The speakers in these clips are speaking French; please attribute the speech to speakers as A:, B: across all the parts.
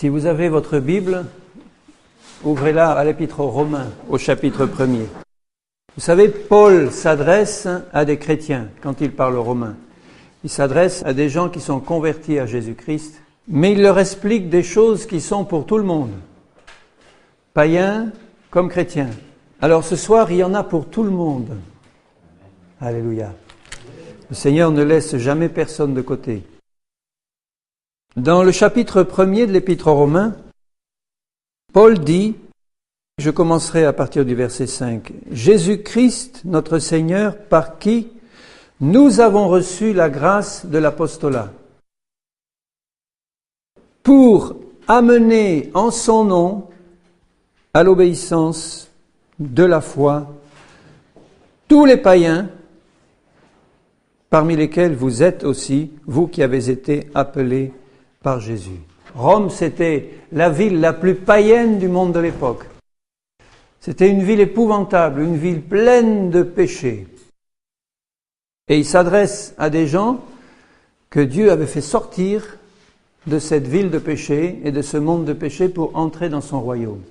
A: Si vous avez votre Bible, ouvrez-la à l'Épître aux Romains, au chapitre 1er. Vous savez, Paul s'adresse à des chrétiens quand il parle aux Romains. Il s'adresse à des gens qui sont convertis à Jésus-Christ, mais il leur explique des choses qui sont pour tout le monde, païens comme chrétiens. Alors ce soir, il y en a pour tout le monde. Alléluia. Le Seigneur ne laisse jamais personne de côté. Dans le chapitre 1er de l'Épître aux Romains, Paul dit, je commencerai à partir du verset 5, « Jésus-Christ, notre Seigneur, par qui nous avons reçu la grâce de l'apostolat, pour amener en son nom à l'obéissance de la foi tous les païens, parmi lesquels vous êtes aussi, vous qui avez été appelés par Jésus. » Rome, c'était la ville la plus païenne du monde de l'époque. C'était une ville épouvantable, une ville pleine de péchés. Et il s'adresse à des gens que Dieu avait fait sortir de cette ville de péché et de ce monde de péché pour entrer dans son royaume.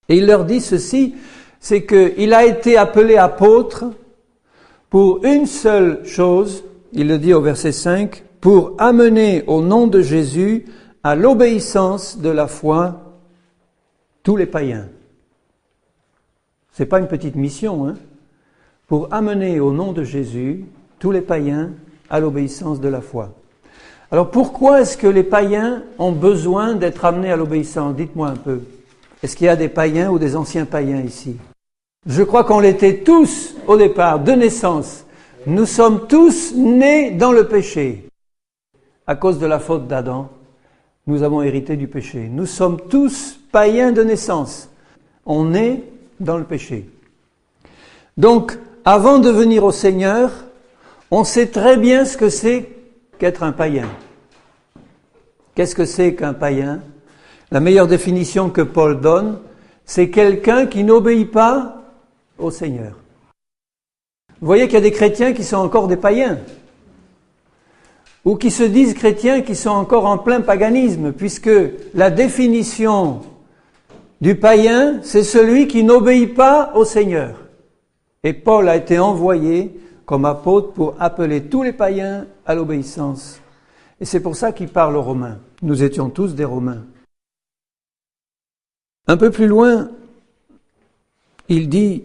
A: Et il leur dit ceci, c'est qu'il a été appelé apôtre pour une seule chose, il le dit au verset 5, pour amener au nom de Jésus à l'obéissance de la foi tous les païens. C'est pas une petite mission, hein? Pour amener au nom de Jésus tous les païens à l'obéissance de la foi. Alors pourquoi est-ce que les païens ont besoin d'être amenés à l'obéissance? Dites-moi un peu. Est-ce qu'il y a des païens ou des anciens païens ici? Je crois qu'on l'était tous au départ, de naissance. Nous sommes tous nés dans le péché. À cause de la faute d'Adam, nous avons hérité du péché. Nous sommes tous païens de naissance. On est dans le péché. Donc, avant de venir au Seigneur, on sait très bien ce que c'est qu'être un païen. Qu'est-ce que c'est qu'un païen? La meilleure définition que Paul donne, c'est quelqu'un qui n'obéit pas au Seigneur. Vous voyez qu'il y a des chrétiens qui sont encore des païens, ou qui se disent chrétiens qui sont encore en plein paganisme, puisque la définition du païen, c'est celui qui n'obéit pas au Seigneur. Et Paul a été envoyé comme apôtre pour appeler tous les païens à l'obéissance. Et c'est pour ça qu'il parle aux Romains. Nous étions tous des Romains. Un peu plus loin, il dit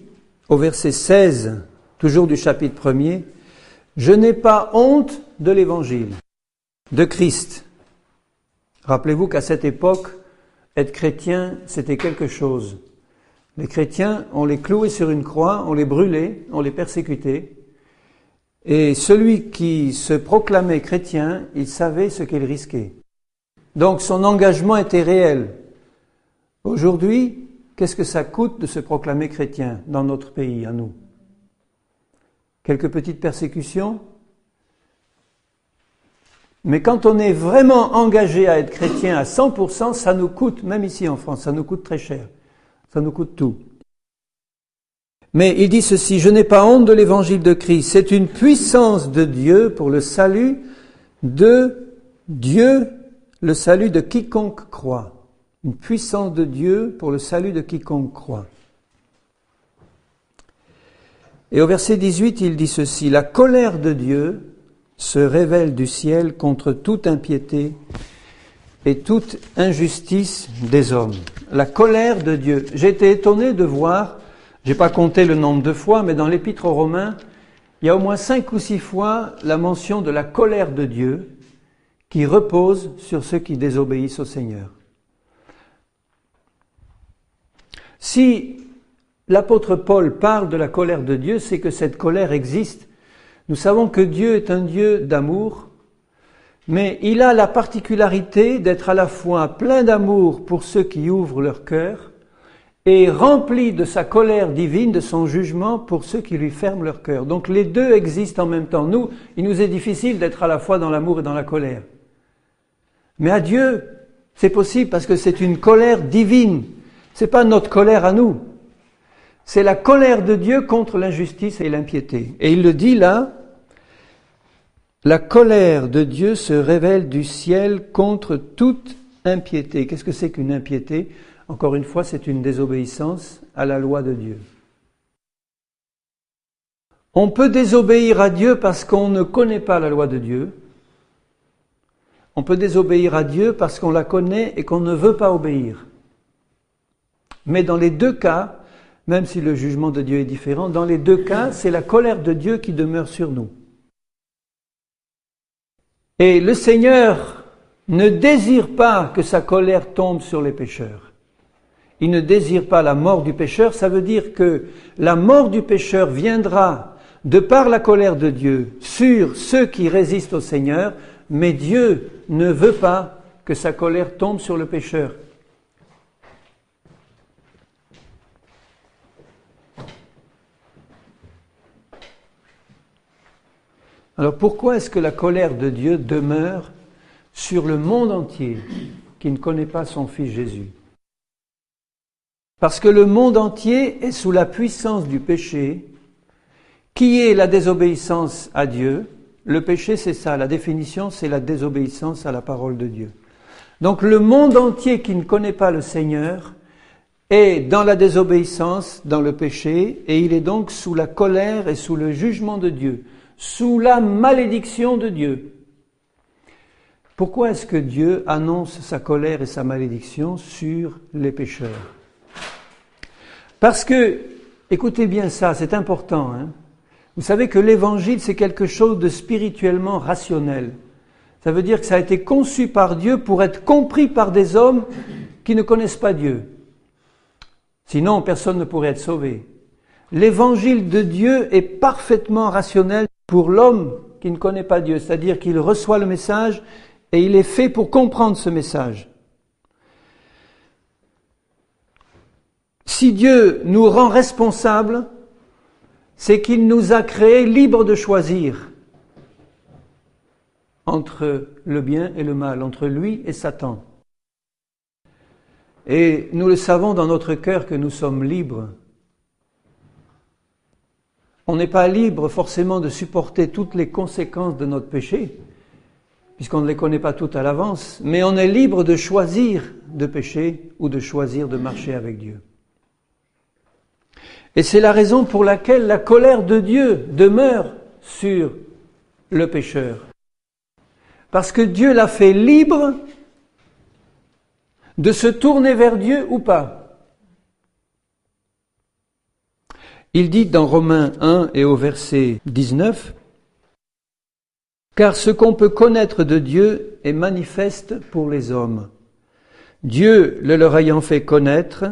A: au verset 16, toujours du chapitre 1er, « Je n'ai pas honte de l'évangile de Christ. » Rappelez-vous qu'à cette époque, être chrétien, c'était quelque chose. Les chrétiens, on les clouait sur une croix, on les brûlait, on les persécutait. Et celui qui se proclamait chrétien, il savait ce qu'il risquait. Donc son engagement était réel. Aujourd'hui, qu'est-ce que ça coûte de se proclamer chrétien dans notre pays, à nous? Quelques petites persécutions? Mais quand on est vraiment engagé à être chrétien à 100%, ça nous coûte, même ici en France, ça nous coûte très cher. Ça nous coûte tout. Mais il dit ceci, « Je n'ai pas honte de l'évangile de Christ. C'est une puissance de Dieu pour le salut de Dieu, le salut de quiconque croit. » Une puissance de Dieu pour le salut de quiconque croit. Et au verset 18, il dit ceci, « La colère de Dieu se révèle du ciel contre toute impiété et toute injustice des hommes. » La colère de Dieu. J'ai été étonné de voir, j'ai pas compté le nombre de fois, mais dans l'Épître aux Romains, il y a au moins 5 ou 6 fois la mention de la colère de Dieu qui repose sur ceux qui désobéissent au Seigneur. Si l'apôtre Paul parle de la colère de Dieu, c'est que cette colère existe. Nous savons que Dieu est un Dieu d'amour, mais il a la particularité d'être à la fois plein d'amour pour ceux qui ouvrent leur cœur et rempli de sa colère divine, de son jugement pour ceux qui lui ferment leur cœur. Donc les deux existent en même temps. Nous, il nous est difficile d'être à la fois dans l'amour et dans la colère. Mais à Dieu, c'est possible parce que c'est une colère divine. C'est pas notre colère à nous. C'est la colère de Dieu contre l'injustice et l'impiété. Et il le dit là, la colère de Dieu se révèle du ciel contre toute impiété. Qu'est-ce que c'est qu'une impiété? Encore une fois, c'est une désobéissance à la loi de Dieu. On peut désobéir à Dieu parce qu'on ne connaît pas la loi de Dieu. On peut désobéir à Dieu parce qu'on la connaît et qu'on ne veut pas obéir. Mais dans les deux cas, même si le jugement de Dieu est différent, dans les deux cas, c'est la colère de Dieu qui demeure sur nous. Et le Seigneur ne désire pas que sa colère tombe sur les pécheurs. Il ne désire pas la mort du pécheur, ça veut dire que la mort du pécheur viendra de par la colère de Dieu sur ceux qui résistent au Seigneur, mais Dieu ne veut pas que sa colère tombe sur le pécheur. Alors pourquoi est-ce que la colère de Dieu demeure sur le monde entier qui ne connaît pas son Fils Jésus? Parce que le monde entier est sous la puissance du péché, qui est la désobéissance à Dieu. Le péché, c'est ça, la définition, c'est la désobéissance à la parole de Dieu. Donc le monde entier qui ne connaît pas le Seigneur est dans la désobéissance, dans le péché, et il est donc sous la colère et sous le jugement de Dieu, sous la malédiction de Dieu. Pourquoi est-ce que Dieu annonce sa colère et sa malédiction sur les pécheurs? Parce que, écoutez bien ça, c'est important, hein. Vous savez que l'évangile, c'est quelque chose de spirituellement rationnel. Ça veut dire que ça a été conçu par Dieu pour être compris par des hommes qui ne connaissent pas Dieu. Sinon, personne ne pourrait être sauvé. L'évangile de Dieu est parfaitement rationnel pour l'homme qui ne connaît pas Dieu. C'est-à-dire qu'il reçoit le message et il est fait pour comprendre ce message. Si Dieu nous rend responsables, c'est qu'il nous a créés libres de choisir entre le bien et le mal, entre lui et Satan. Et nous le savons dans notre cœur que nous sommes libres. On n'est pas libre forcément de supporter toutes les conséquences de notre péché, puisqu'on ne les connaît pas toutes à l'avance, mais on est libre de choisir de pécher ou de choisir de marcher avec Dieu. Et c'est la raison pour laquelle la colère de Dieu demeure sur le pécheur. Parce que Dieu l'a fait libre de se tourner vers Dieu ou pas. Il dit dans Romains 1 et au verset 19, « Car ce qu'on peut connaître de Dieu est manifeste pour les hommes. Dieu le leur ayant fait connaître,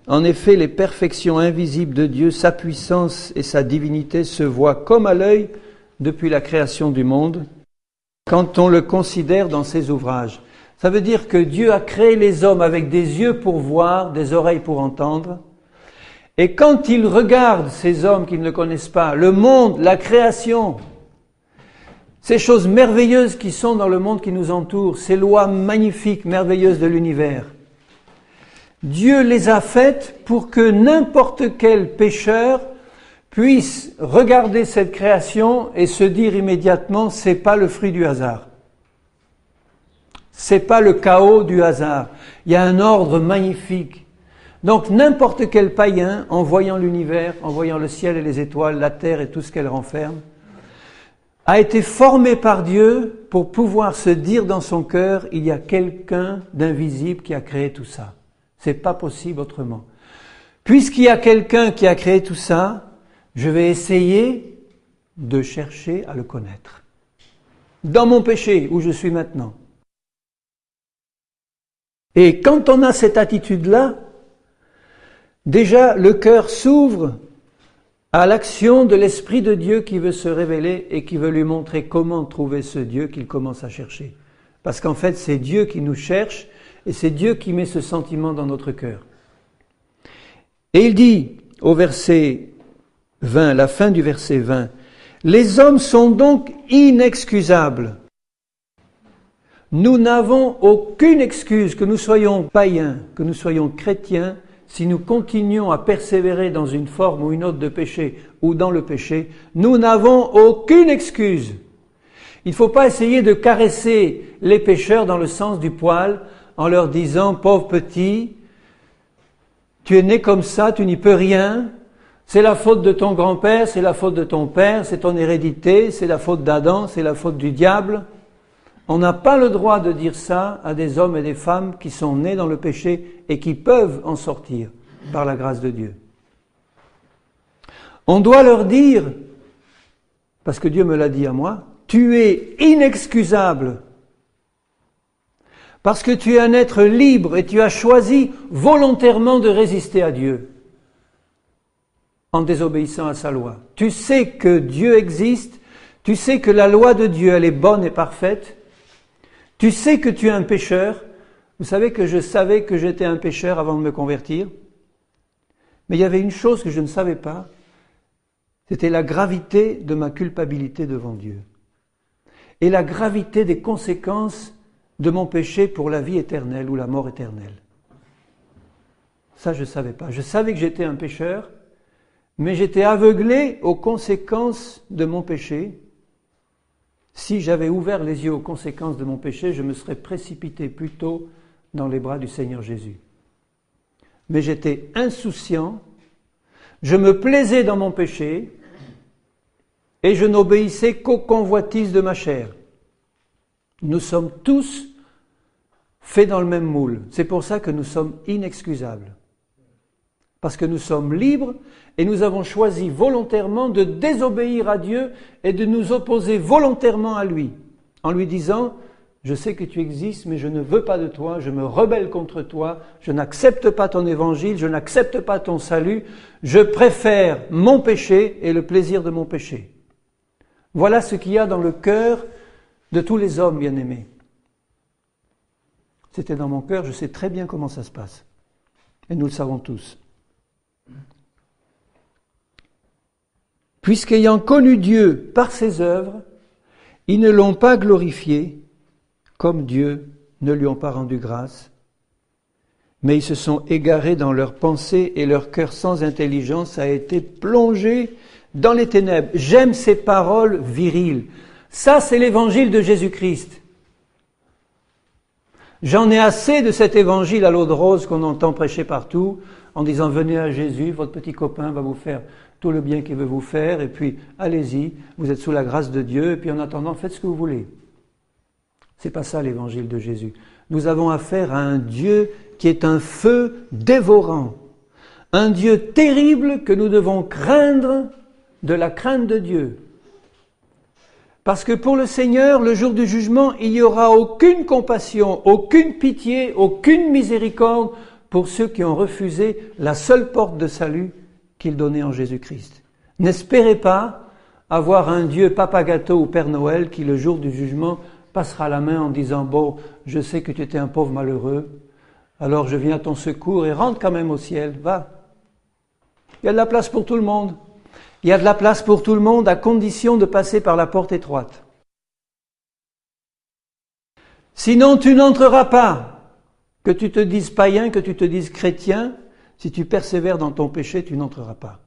A: en effet, les perfections invisibles de Dieu, sa puissance et sa divinité se voient comme à l'œil depuis la création du monde, quand on le considère dans ses ouvrages. » Ça veut dire que Dieu a créé les hommes avec des yeux pour voir, des oreilles pour entendre. Et quand il regarde ces hommes qui ne le connaissent pas, le monde, la création, ces choses merveilleuses qui sont dans le monde qui nous entoure, ces lois magnifiques, merveilleuses de l'univers, Dieu les a faites pour que n'importe quel pécheur puisse regarder cette création et se dire immédiatement, c'est pas le fruit du hasard. C'est pas le chaos du hasard. Il y a un ordre magnifique. Donc n'importe quel païen, en voyant l'univers, en voyant le ciel et les étoiles, la terre et tout ce qu'elle renferme, a été formé par Dieu pour pouvoir se dire dans son cœur, il y a quelqu'un d'invisible qui a créé tout ça. C'est pas possible autrement. Puisqu'il y a quelqu'un qui a créé tout ça, je vais essayer de chercher à le connaître. Dans mon péché, où je suis maintenant. Et quand on a cette attitude-là, déjà le cœur s'ouvre à l'action de l'Esprit de Dieu qui veut se révéler et qui veut lui montrer comment trouver ce Dieu qu'il commence à chercher. Parce qu'en fait, c'est Dieu qui nous cherche et c'est Dieu qui met ce sentiment dans notre cœur. Et il dit au verset 20, la fin du verset 20, « Les hommes sont donc inexcusables. Nous n'avons aucune excuse, que nous soyons païens, que nous soyons chrétiens, si nous continuons à persévérer dans une forme ou une autre de péché ou dans le péché, nous n'avons aucune excuse. Il ne faut pas essayer de caresser les pécheurs dans le sens du poil en leur disant « Pauvre petit, tu es né comme ça, tu n'y peux rien, c'est la faute de ton grand-père, c'est la faute de ton père, c'est ton hérédité, c'est la faute d'Adam, c'est la faute du diable. » On n'a pas le droit de dire ça à des hommes et des femmes qui sont nés dans le péché et qui peuvent en sortir par la grâce de Dieu. On doit leur dire, parce que Dieu me l'a dit à moi, tu es inexcusable parce que tu es un être libre et tu as choisi volontairement de résister à Dieu en désobéissant à sa loi. Tu sais que Dieu existe, tu sais que la loi de Dieu, elle est bonne et parfaite, tu sais que tu es un pécheur. Vous savez que je savais que j'étais un pécheur avant de me convertir, mais il y avait une chose que je ne savais pas, c'était la gravité de ma culpabilité devant Dieu et la gravité des conséquences de mon péché pour la vie éternelle ou la mort éternelle. Ça, je ne savais pas. Je savais que j'étais un pécheur, mais j'étais aveuglé aux conséquences de mon péché. Si j'avais ouvert les yeux aux conséquences de mon péché, je me serais précipité plus tôt dans les bras du Seigneur Jésus. Mais j'étais insouciant, je me plaisais dans mon péché et je n'obéissais qu'aux convoitises de ma chair. Nous sommes tous faits dans le même moule. C'est pour ça que nous sommes inexcusables. Parce que nous sommes libres et nous avons choisi volontairement de désobéir à Dieu et de nous opposer volontairement à lui, en lui disant « Je sais que tu existes, mais je ne veux pas de toi, je me rebelle contre toi, je n'accepte pas ton évangile, je n'accepte pas ton salut, je préfère mon péché et le plaisir de mon péché. » Voilà ce qu'il y a dans le cœur de tous les hommes bien-aimés. C'était dans mon cœur, je sais très bien comment ça se passe. Et nous le savons tous. Puisqu'ayant connu Dieu par ses œuvres, ils ne l'ont pas glorifié, comme Dieu ne lui ont pas rendu grâce, mais ils se sont égarés dans leurs pensées et leur cœur sans intelligence a été plongé dans les ténèbres. J'aime ces paroles viriles. Ça, c'est l'évangile de Jésus-Christ. J'en ai assez de cet évangile à l'eau de rose qu'on entend prêcher partout, en disant « Venez à Jésus, votre petit copain va vous faire tout le bien qu'il veut vous faire, et puis allez-y, vous êtes sous la grâce de Dieu, et puis en attendant, faites ce que vous voulez. » C'est pas ça l'évangile de Jésus. Nous avons affaire à un Dieu qui est un feu dévorant, un Dieu terrible que nous devons craindre de la crainte de Dieu. Parce que pour le Seigneur, le jour du jugement, il n'y aura aucune compassion, aucune pitié, aucune miséricorde pour ceux qui ont refusé la seule porte de salut qu'il donnait en Jésus-Christ. N'espérez pas avoir un Dieu Papa Gâteau ou Père Noël qui, le jour du jugement, passera la main en disant « Bon, je sais que tu étais un pauvre malheureux, alors je viens à ton secours et rentre quand même au ciel, va. » Il y a de la place pour tout le monde. Il y a de la place pour tout le monde à condition de passer par la porte étroite. Sinon, tu n'entreras pas. Que tu te dises païen, que tu te dises chrétien, si tu persévères dans ton péché, tu n'entreras pas.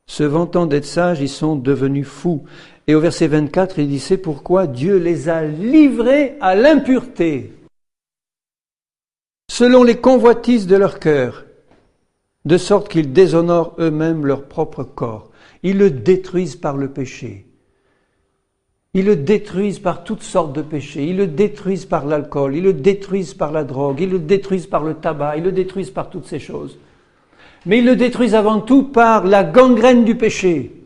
A: Se vantant d'être sages, ils sont devenus fous. Et au verset 24, il dit, c'est pourquoi Dieu les a livrés à l'impureté, selon les convoitises de leur cœur, de sorte qu'ils déshonorent eux-mêmes leur propre corps. Ils le détruisent par le péché. Ils le détruisent par toutes sortes de péchés. Ils le détruisent par l'alcool. Ils le détruisent par la drogue. Ils le détruisent par le tabac. Ils le détruisent par toutes ces choses. Mais ils le détruisent avant tout par la gangrène du péché.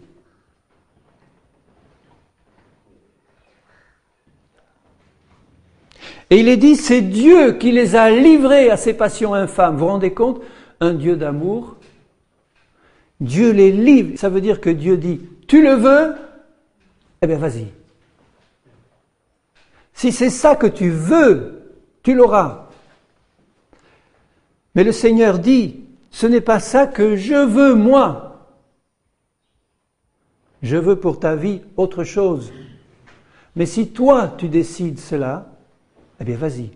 A: Et il est dit, c'est Dieu qui les a livrés à ces passions infâmes. Vous vous rendez compte? Un Dieu d'amour. Dieu les livre. Ça veut dire que Dieu dit, tu le veux? Eh bien, vas-y. Si c'est ça que tu veux, tu l'auras. Mais le Seigneur dit, ce n'est pas ça que je veux, moi. Je veux pour ta vie autre chose. Mais si toi, tu décides cela, eh bien, vas-y.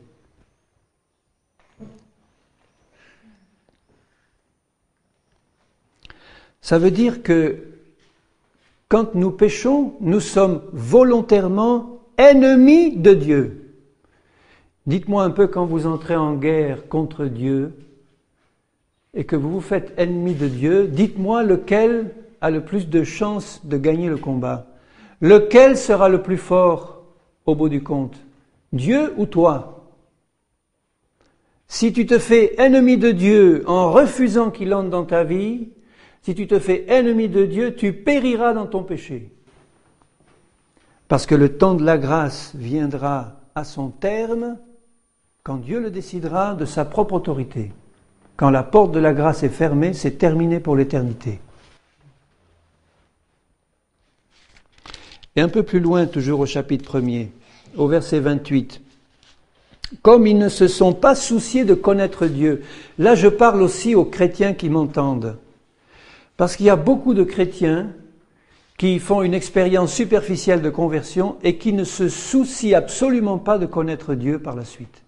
A: Ça veut dire que quand nous péchons, nous sommes volontairement ennemis de Dieu. Dites-moi un peu quand vous entrez en guerre contre Dieu et que vous vous faites ennemi de Dieu, dites-moi lequel a le plus de chances de gagner le combat. Lequel sera le plus fort au bout du compte? Dieu ou toi? Si tu te fais ennemi de Dieu en refusant qu'il entre dans ta vie, si tu te fais ennemi de Dieu, tu périras dans ton péché. Parce que le temps de la grâce viendra à son terme quand Dieu le décidera de sa propre autorité. Quand la porte de la grâce est fermée, c'est terminé pour l'éternité. Et un peu plus loin, toujours au chapitre 1er, au verset 28. Comme ils ne se sont pas souciés de connaître Dieu. Là, je parle aussi aux chrétiens qui m'entendent. Parce qu'il y a beaucoup de chrétiens qui font une expérience superficielle de conversion et qui ne se soucient absolument pas de connaître Dieu par la suite.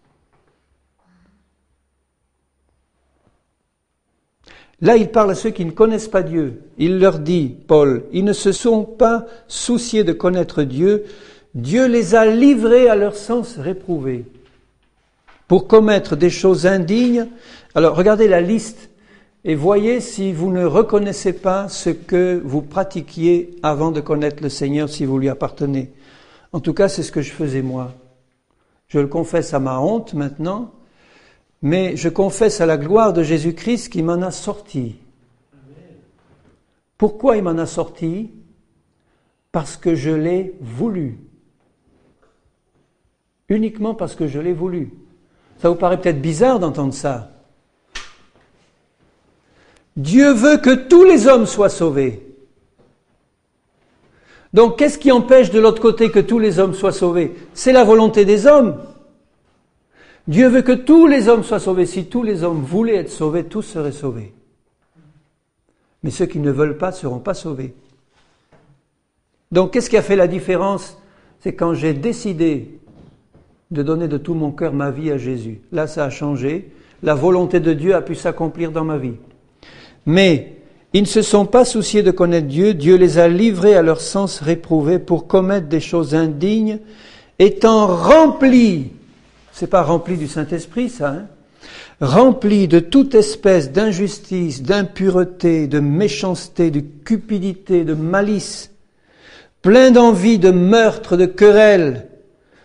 A: Là, il parle à ceux qui ne connaissent pas Dieu. Il leur dit, Paul, ils ne se sont pas souciés de connaître Dieu. Dieu les a livrés à leur sens réprouvé pour commettre des choses indignes. Alors, regardez la liste et voyez si vous ne reconnaissez pas ce que vous pratiquiez avant de connaître le Seigneur, si vous lui appartenez. En tout cas, c'est ce que je faisais moi. Je le confesse à ma honte maintenant. Mais je confesse à la gloire de Jésus-Christ qui m'en a sorti. Pourquoi il m'en a sorti? Parce que je l'ai voulu. Uniquement parce que je l'ai voulu. Ça vous paraît peut-être bizarre d'entendre ça. Dieu veut que tous les hommes soient sauvés. Donc qu'est-ce qui empêche de l'autre côté que tous les hommes soient sauvés? C'est la volonté des hommes. Dieu veut que tous les hommes soient sauvés. Si tous les hommes voulaient être sauvés, tous seraient sauvés. Mais ceux qui ne veulent pas ne seront pas sauvés. Donc, qu'est-ce qui a fait la différence? C'est quand j'ai décidé de donner de tout mon cœur ma vie à Jésus. Là, ça a changé. La volonté de Dieu a pu s'accomplir dans ma vie. Mais ils ne se sont pas souciés de connaître Dieu. Dieu les a livrés à leur sens réprouvé pour commettre des choses indignes, étant remplis. C'est pas rempli du Saint-Esprit, ça, hein? Rempli de toute espèce d'injustice, d'impureté, de méchanceté, de cupidité, de malice, plein d'envie, de meurtre, de querelles,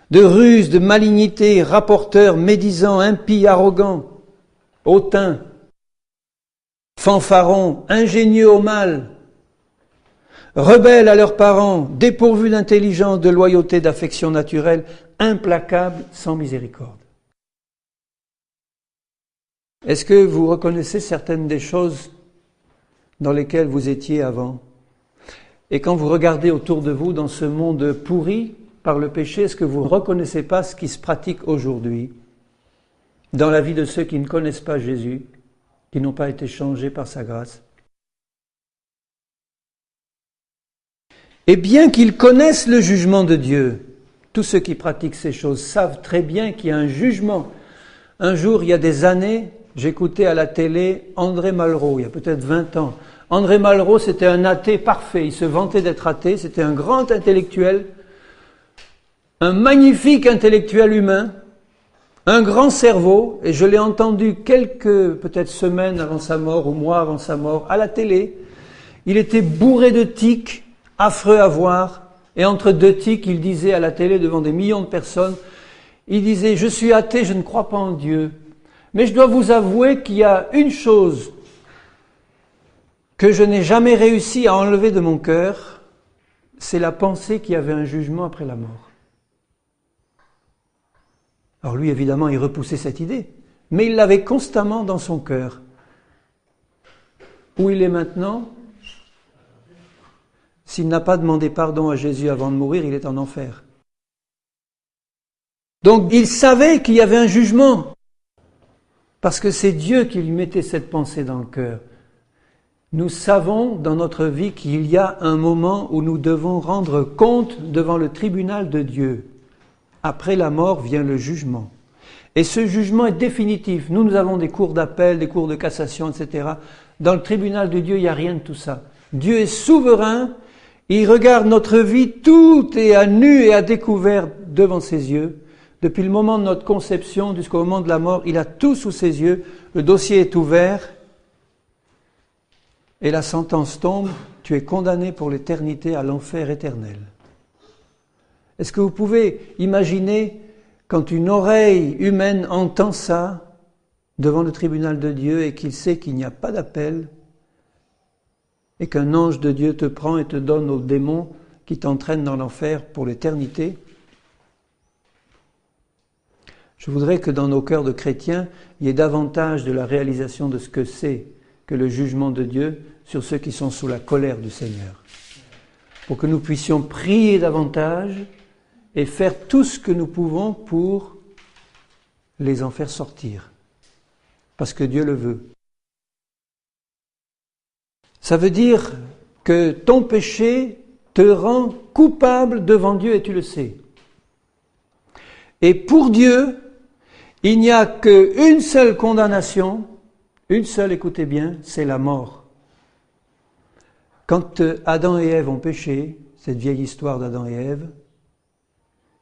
A: de ruse, de malignité, rapporteurs, médisants, impies, arrogants, hautains, fanfarons, ingénieux au mal, rebelles à leurs parents, dépourvus d'intelligence, de loyauté, d'affection naturelle, implacables, sans miséricorde. Est-ce que vous reconnaissez certaines des choses dans lesquelles vous étiez avant? Et quand vous regardez autour de vous dans ce monde pourri par le péché, est-ce que vous ne reconnaissez pas ce qui se pratique aujourd'hui dans la vie de ceux qui ne connaissent pas Jésus, qui n'ont pas été changés par sa grâce? Et bien qu'ils connaissent le jugement de Dieu, tous ceux qui pratiquent ces choses savent très bien qu'il y a un jugement. Un jour, il y a des années, j'écoutais à la télé André Malraux, il y a peut-être 20 ans. André Malraux, c'était un athée parfait. Il se vantait d'être athée. C'était un grand intellectuel, un magnifique intellectuel humain, un grand cerveau. Et je l'ai entendu quelques, peut-être semaines avant sa mort ou mois avant sa mort, à la télé. Il était bourré de tics, affreux à voir. Et entre deux tics, il disait à la télé devant des millions de personnes, il disait « Je suis athée, je ne crois pas en Dieu. Mais je dois vous avouer qu'il y a une chose que je n'ai jamais réussi à enlever de mon cœur, c'est la pensée qu'il y avait un jugement après la mort. » Alors lui, évidemment, il repoussait cette idée, mais il l'avait constamment dans son cœur. Où il est maintenant? S'il n'a pas demandé pardon à Jésus avant de mourir, il est en enfer. Donc il savait qu'il y avait un jugement, parce que c'est Dieu qui lui mettait cette pensée dans le cœur. Nous savons dans notre vie qu'il y a un moment où nous devons rendre compte devant le tribunal de Dieu. Après la mort vient le jugement. Et ce jugement est définitif. Nous avons des cours d'appel, des cours de cassation, etc. Dans le tribunal de Dieu, il n'y a rien de tout ça. Dieu est souverain. Il regarde notre vie, tout est à nu et à découvert devant ses yeux. Depuis le moment de notre conception jusqu'au moment de la mort, il a tout sous ses yeux. Le dossier est ouvert et la sentence tombe. Tu es condamné pour l'éternité à l'enfer éternel. Est-ce que vous pouvez imaginer quand une oreille humaine entend ça devant le tribunal de Dieu et qu'il sait qu'il n'y a pas d'appel et qu'un ange de Dieu te prend et te donne aux démons qui t'entraînent dans l'enfer pour l'éternité? Je voudrais que dans nos cœurs de chrétiens, il y ait davantage de la réalisation de ce que c'est que le jugement de Dieu sur ceux qui sont sous la colère du Seigneur. Pour que nous puissions prier davantage et faire tout ce que nous pouvons pour les en faire sortir. Parce que Dieu le veut. Ça veut dire que ton péché te rend coupable devant Dieu et tu le sais. Et pour Dieu, il n'y a qu'une seule condamnation, une seule, écoutez bien, c'est la mort. Quand Adam et Ève ont péché, cette vieille histoire d'Adam et Ève,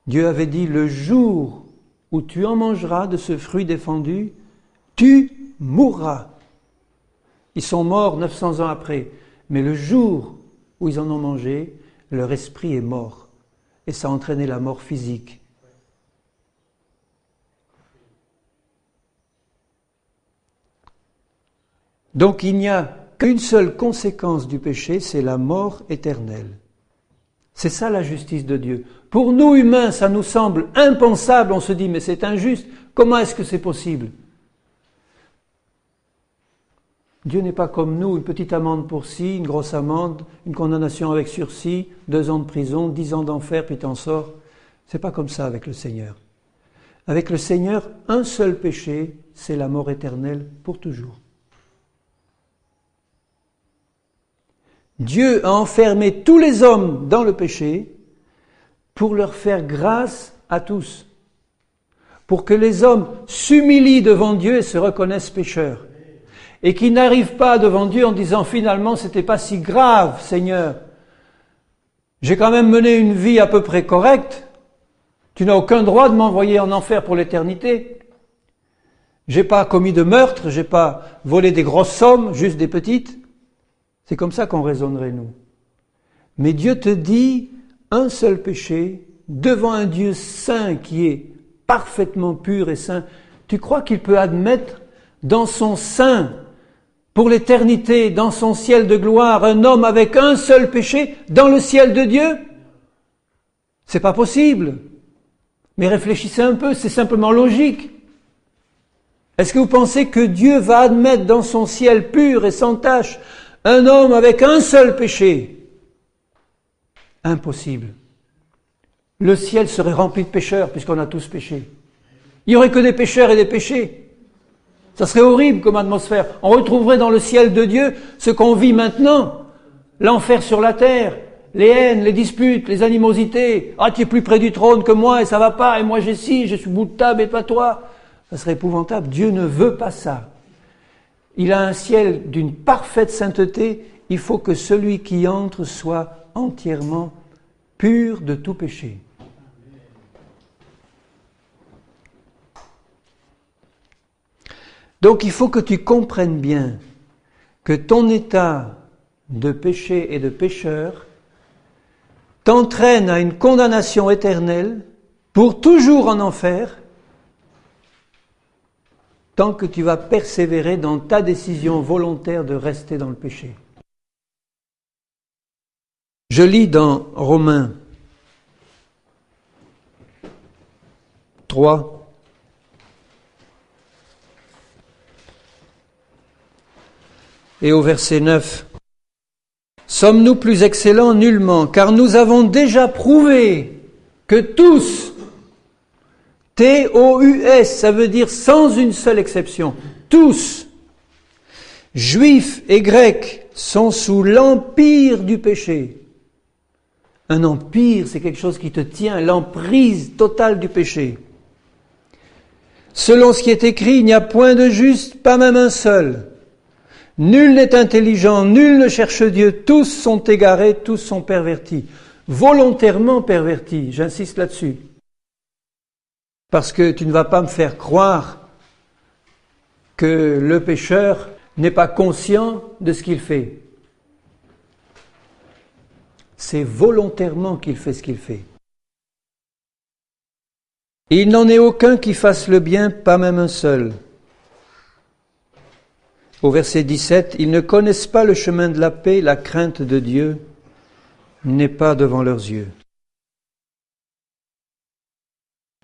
A: Dieu avait dit, le jour où tu en mangeras de ce fruit défendu, tu mourras. Ils sont morts 900 ans après, mais le jour où ils en ont mangé, leur esprit est mort. Et ça a entraîné la mort physique. Donc il n'y a qu'une seule conséquence du péché, c'est la mort éternelle. C'est ça la justice de Dieu. Pour nous humains, ça nous semble impensable, on se dit mais c'est injuste, comment est-ce que c'est possible? Dieu n'est pas comme nous, une petite amende pour ci, une grosse amende, une condamnation avec sursis, 2 ans de prison, 10 ans d'enfer, puis t'en sors. C'est pas comme ça avec le Seigneur. Avec le Seigneur, un seul péché, c'est la mort éternelle pour toujours. Dieu a enfermé tous les hommes dans le péché pour leur faire grâce à tous. Pour que les hommes s'humilient devant Dieu et se reconnaissent pécheurs. Et qu'ils n'arrivent pas devant Dieu en disant finalement c'était pas si grave, Seigneur. J'ai quand même mené une vie à peu près correcte. Tu n'as aucun droit de m'envoyer en enfer pour l'éternité. J'ai pas commis de meurtre, j'ai pas volé des grosses sommes, juste des petites. C'est comme ça qu'on raisonnerait, nous. Mais Dieu te dit, un seul péché, devant un Dieu saint qui est parfaitement pur et saint, tu crois qu'il peut admettre dans son sein, pour l'éternité, dans son ciel de gloire, un homme avec un seul péché dans le ciel de Dieu? C'est pas possible. Mais réfléchissez un peu, c'est simplement logique. Est-ce que vous pensez que Dieu va admettre dans son ciel pur et sans tache un homme avec un seul péché? Impossible. Le ciel serait rempli de pécheurs puisqu'on a tous péché. Il n'y aurait que des pécheurs et des péchés. Ça serait horrible comme atmosphère. On retrouverait dans le ciel de Dieu ce qu'on vit maintenant. L'enfer sur la terre, les haines, les disputes, les animosités. Ah, tu es plus près du trône que moi et ça va pas, et moi j'ai ci, je suis bout de table et pas toi. Ça serait épouvantable. Dieu ne veut pas ça. Il a un ciel d'une parfaite sainteté. Il faut que celui qui entre soit entièrement pur de tout péché. Donc il faut que tu comprennes bien que ton état de péché et de pécheur t'entraîne à une condamnation éternelle pour toujours en enfer, tant que tu vas persévérer dans ta décision volontaire de rester dans le péché. Je lis dans Romains 3, et au verset 9. « Sommes-nous plus excellents? Nullement, car nous avons déjà prouvé que tous, T-O-U-S, ça veut dire sans une seule exception, tous, juifs et grecs, sont sous l'empire du péché. » Un empire, c'est quelque chose qui te tient, l'emprise totale du péché. « Selon ce qui est écrit, il n'y a point de juste, pas même un seul. Nul n'est intelligent, nul ne cherche Dieu, tous sont égarés, tous sont pervertis. Volontairement pervertis, j'insiste là-dessus. Parce que tu ne vas pas me faire croire que le pécheur n'est pas conscient de ce qu'il fait. C'est volontairement qu'il fait ce qu'il fait. Et il n'en est aucun qui fasse le bien, pas même un seul. Au verset 17, ils ne connaissent pas le chemin de la paix, la crainte de Dieu n'est pas devant leurs yeux.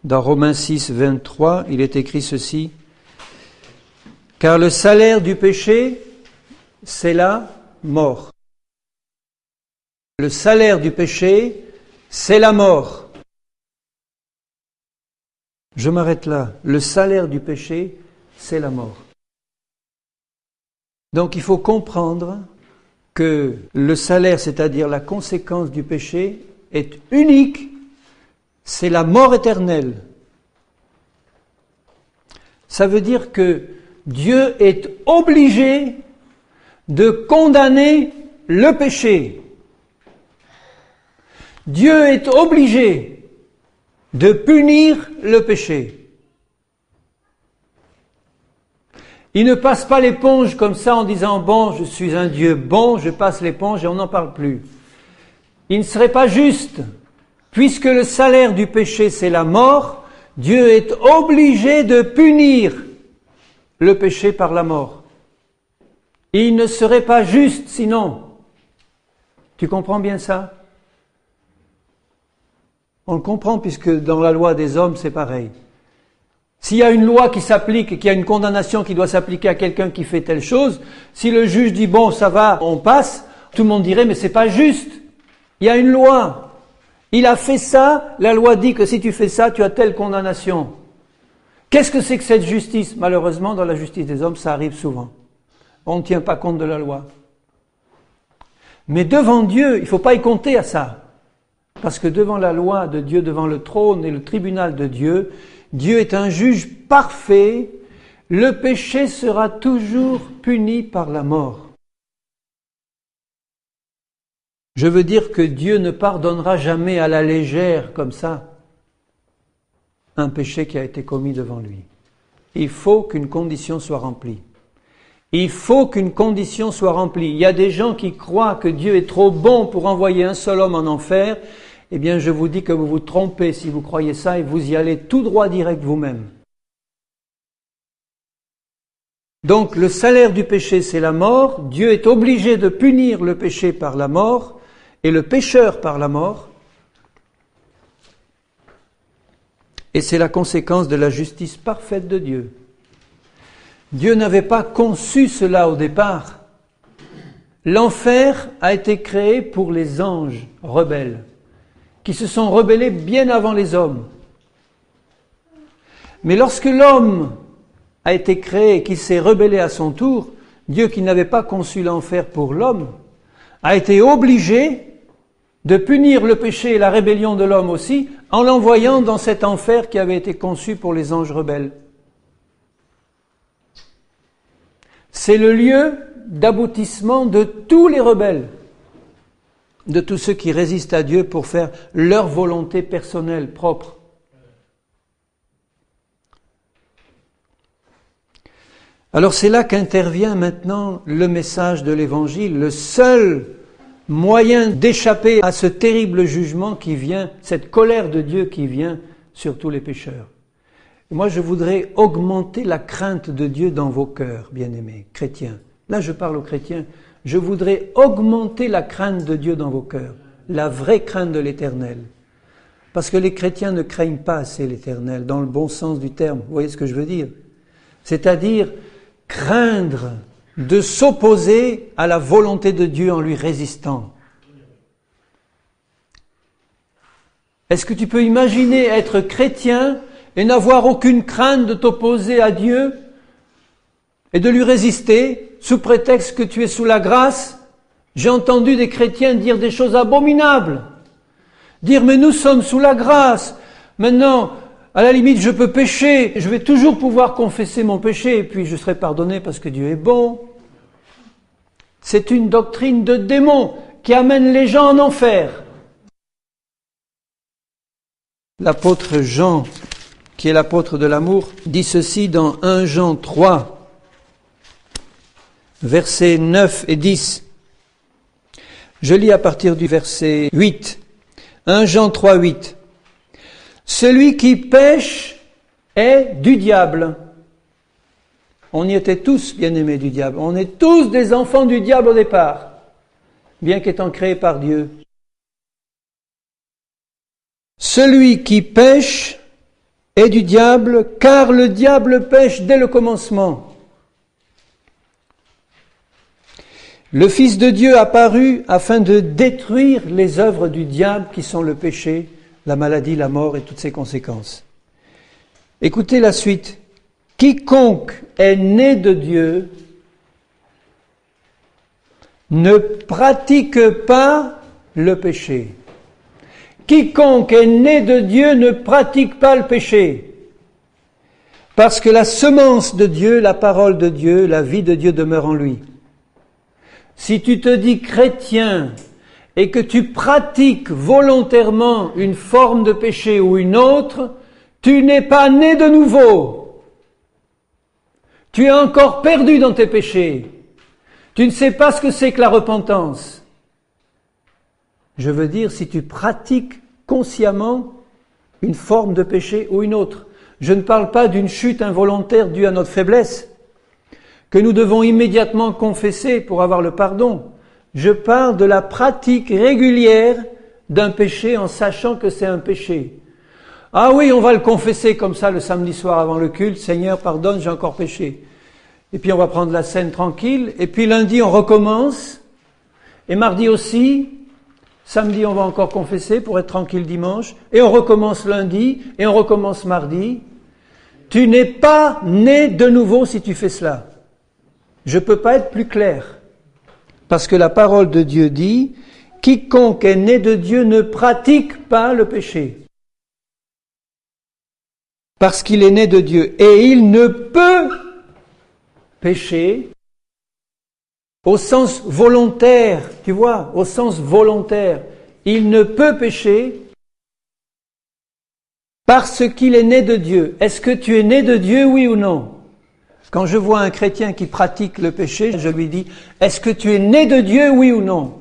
A: Dans Romains 6, 23, il est écrit ceci, « Car le salaire du péché, c'est la mort. » Le salaire du péché, c'est la mort. Je m'arrête là. Le salaire du péché, c'est la mort. Donc il faut comprendre que le salaire, c'est-à-dire la conséquence du péché, est unique. C'est la mort éternelle. Ça veut dire que Dieu est obligé de condamner le péché. Dieu est obligé de punir le péché. Il ne passe pas l'éponge comme ça en disant « Bon, je suis un Dieu bon, je passe l'éponge et on n'en parle plus ». Il ne serait pas juste. Puisque le salaire du péché, c'est la mort, Dieu est obligé de punir le péché par la mort. Il ne serait pas juste sinon. Tu comprends bien ça ? On le comprend puisque dans la loi des hommes, c'est pareil. S'il y a une loi qui s'applique et qu'il y a une condamnation qui doit s'appliquer à quelqu'un qui fait telle chose, si le juge dit « bon, ça va, on passe », tout le monde dirait « mais c'est pas juste, il y a une loi ». Il a fait ça, la loi dit que si tu fais ça, tu as telle condamnation. Qu'est-ce que c'est que cette justice ? Malheureusement, dans la justice des hommes, ça arrive souvent. On ne tient pas compte de la loi. Mais devant Dieu, il ne faut pas y compter à ça. Parce que devant la loi de Dieu, devant le trône et le tribunal de Dieu, Dieu est un juge parfait. Le péché sera toujours puni par la mort. Je veux dire que Dieu ne pardonnera jamais à la légère, comme ça, un péché qui a été commis devant lui. Il faut qu'une condition soit remplie. Il faut qu'une condition soit remplie. Il y a des gens qui croient que Dieu est trop bon pour envoyer un seul homme en enfer. Eh bien, je vous dis que vous vous trompez si vous croyez ça et vous y allez tout droit direct vous-même. Donc, le salaire du péché, c'est la mort. Dieu est obligé de punir le péché par la mort et le pécheur par la mort. Et c'est la conséquence de la justice parfaite de Dieu. Dieu n'avait pas conçu cela au départ. L'enfer a été créé pour les anges rebelles, qui se sont rebellés bien avant les hommes. Mais lorsque l'homme a été créé et qu'il s'est rebellé à son tour, Dieu qui n'avait pas conçu l'enfer pour l'homme, a été obligé de punir le péché et la rébellion de l'homme aussi, en l'envoyant dans cet enfer qui avait été conçu pour les anges rebelles. C'est le lieu d'aboutissement de tous les rebelles, de tous ceux qui résistent à Dieu pour faire leur volonté personnelle, propre. Alors c'est là qu'intervient maintenant le message de l'Évangile, le seul moyen d'échapper à ce terrible jugement qui vient, cette colère de Dieu qui vient sur tous les pécheurs. Et moi, je voudrais augmenter la crainte de Dieu dans vos cœurs, bien-aimés, chrétiens. Là, je parle aux chrétiens. Je voudrais augmenter la crainte de Dieu dans vos cœurs, la vraie crainte de l'Éternel. Parce que les chrétiens ne craignent pas assez l'Éternel, dans le bon sens du terme. Vous voyez ce que je veux dire ? C'est-à-dire craindre de s'opposer à la volonté de Dieu en lui résistant. Est-ce que tu peux imaginer être chrétien et n'avoir aucune crainte de t'opposer à Dieu et de lui résister sous prétexte que tu es sous la grâce? J'ai entendu des chrétiens dire des choses abominables. Dire, mais nous sommes sous la grâce. Maintenant, à la limite, je peux pécher. Je vais toujours pouvoir confesser mon péché et puis je serai pardonné parce que Dieu est bon. C'est une doctrine de démon qui amène les gens en enfer. L'apôtre Jean, qui est l'apôtre de l'amour, dit ceci dans 1 Jean 3, versets 9 et 10. Je lis à partir du verset 8. 1 Jean 3, 8. Celui qui pêche est du diable. On y était tous bien-aimés du diable. On est tous des enfants du diable au départ, bien qu'étant créés par Dieu. Celui qui pêche est du diable, car le diable pêche dès le commencement. Le Fils de Dieu apparut afin de détruire les œuvres du diable qui sont le péché, la maladie, la mort et toutes ses conséquences. Écoutez la suite. Quiconque est né de Dieu ne pratique pas le péché. Quiconque est né de Dieu ne pratique pas le péché. Parce que la semence de Dieu, la parole de Dieu, la vie de Dieu demeure en lui. Si tu te dis chrétien et que tu pratiques volontairement une forme de péché ou une autre, tu n'es pas né de nouveau. Tu es encore perdu dans tes péchés. Tu ne sais pas ce que c'est que la repentance. Je veux dire, si tu pratiques consciemment une forme de péché ou une autre. Je ne parle pas d'une chute involontaire due à notre faiblesse, que nous devons immédiatement confesser pour avoir le pardon. Je parle de la pratique régulière d'un péché en sachant que c'est un péché. Ah oui, on va le confesser comme ça le samedi soir avant le culte. Seigneur, pardonne, j'ai encore péché. Et puis on va prendre la scène tranquille. Et puis lundi, on recommence. Et mardi aussi. Samedi, on va encore confesser pour être tranquille dimanche. Et on recommence lundi. Et on recommence mardi. Tu n'es pas né de nouveau si tu fais cela. Je ne peux pas être plus clair. Parce que la parole de Dieu dit, quiconque est né de Dieu ne pratique pas le péché. Parce qu'il est né de Dieu. Et il ne peut pécher au sens volontaire, tu vois, au sens volontaire. Il ne peut pécher parce qu'il est né de Dieu. Est-ce que tu es né de Dieu, oui ou non? Quand je vois un chrétien qui pratique le péché, je lui dis, est-ce que tu es né de Dieu, oui ou non?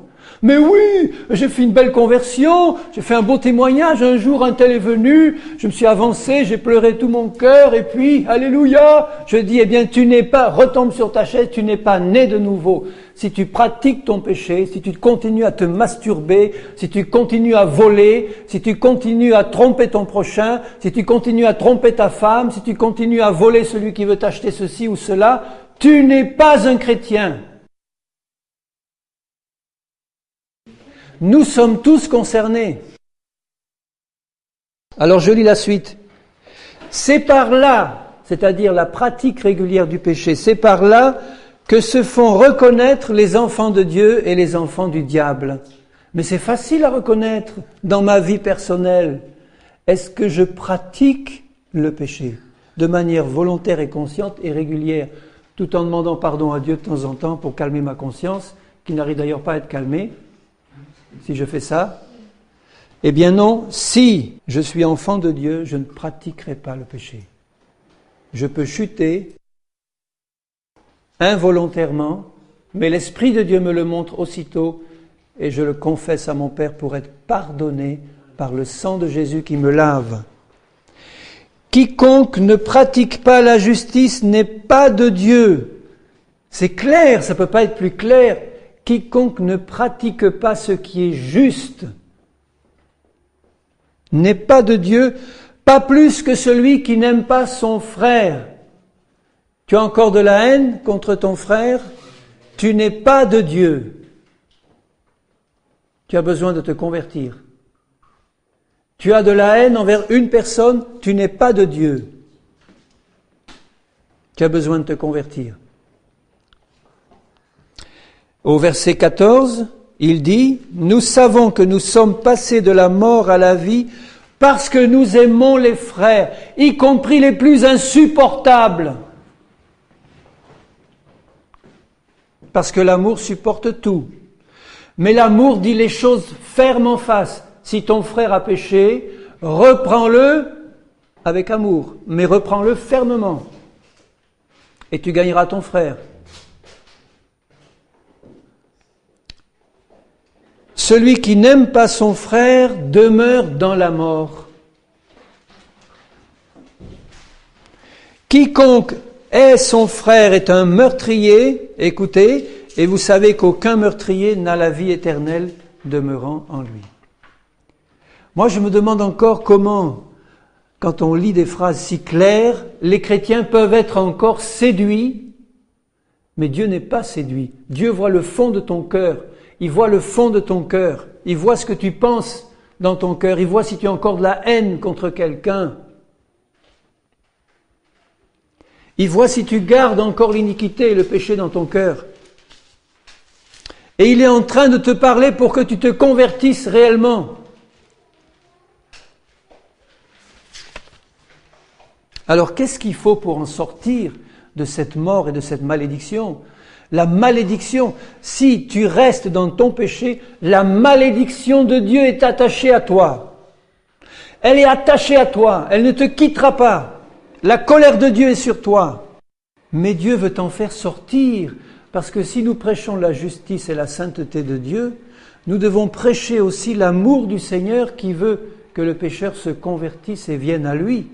A: Mais oui, j'ai fait une belle conversion, j'ai fait un beau témoignage, un jour un tel est venu, je me suis avancé, j'ai pleuré tout mon cœur, et puis, alléluia, je dis, eh bien tu n'es pas, retombe sur ta chaise, tu n'es pas né de nouveau. Si tu pratiques ton péché, si tu continues à te masturber, si tu continues à voler, si tu continues à tromper ton prochain, si tu continues à tromper ta femme, si tu continues à voler celui qui veut t'acheter ceci ou cela, tu n'es pas un chrétien. Nous sommes tous concernés. Alors je lis la suite. C'est par là, c'est-à-dire la pratique régulière du péché, c'est par là que se font reconnaître les enfants de Dieu et les enfants du diable. Mais c'est facile à reconnaître dans ma vie personnelle. Est-ce que je pratique le péché de manière volontaire et consciente et régulière, tout en demandant pardon à Dieu de temps en temps pour calmer ma conscience, qui n'arrive d'ailleurs pas à être calmée? Si je fais ça, eh bien non, si je suis enfant de Dieu, je ne pratiquerai pas le péché. Je peux chuter involontairement, mais l'Esprit de Dieu me le montre aussitôt et je le confesse à mon Père pour être pardonné par le sang de Jésus qui me lave. Quiconque ne pratique pas la justice n'est pas de Dieu. C'est clair, ça ne peut pas être plus clair. Quiconque ne pratique pas ce qui est juste n'est pas de Dieu, pas plus que celui qui n'aime pas son frère. Tu as encore de la haine contre ton frère? Tu n'es pas de Dieu. Tu as besoin de te convertir. Tu as de la haine envers une personne, tu n'es pas de Dieu. Tu as besoin de te convertir. Au verset 14, il dit, « Nous savons que nous sommes passés de la mort à la vie parce que nous aimons les frères, y compris les plus insupportables. » parce que l'amour supporte tout. Mais l'amour dit les choses fermes en face. Si ton frère a péché, reprends-le avec amour, mais reprends-le fermement. Et tu gagneras ton frère. Celui qui n'aime pas son frère demeure dans la mort. Quiconque est son frère est un meurtrier, écoutez, et vous savez qu'aucun meurtrier n'a la vie éternelle demeurant en lui. Moi, je me demande encore comment, quand on lit des phrases si claires, les chrétiens peuvent être encore séduits, mais Dieu n'est pas séduit. Dieu voit le fond de ton cœur. Il voit le fond de ton cœur. Il voit ce que tu penses dans ton cœur. Il voit si tu as encore de la haine contre quelqu'un. Il voit si tu gardes encore l'iniquité et le péché dans ton cœur. Et il est en train de te parler pour que tu te convertisses réellement. Alors, qu'est-ce qu'il faut pour en sortir de cette mort et de cette malédiction ? La malédiction, si tu restes dans ton péché, la malédiction de Dieu est attachée à toi. Elle est attachée à toi, elle ne te quittera pas. La colère de Dieu est sur toi. Mais Dieu veut t'en faire sortir, parce que si nous prêchons la justice et la sainteté de Dieu, nous devons prêcher aussi l'amour du Seigneur qui veut que le pécheur se convertisse et vienne à lui.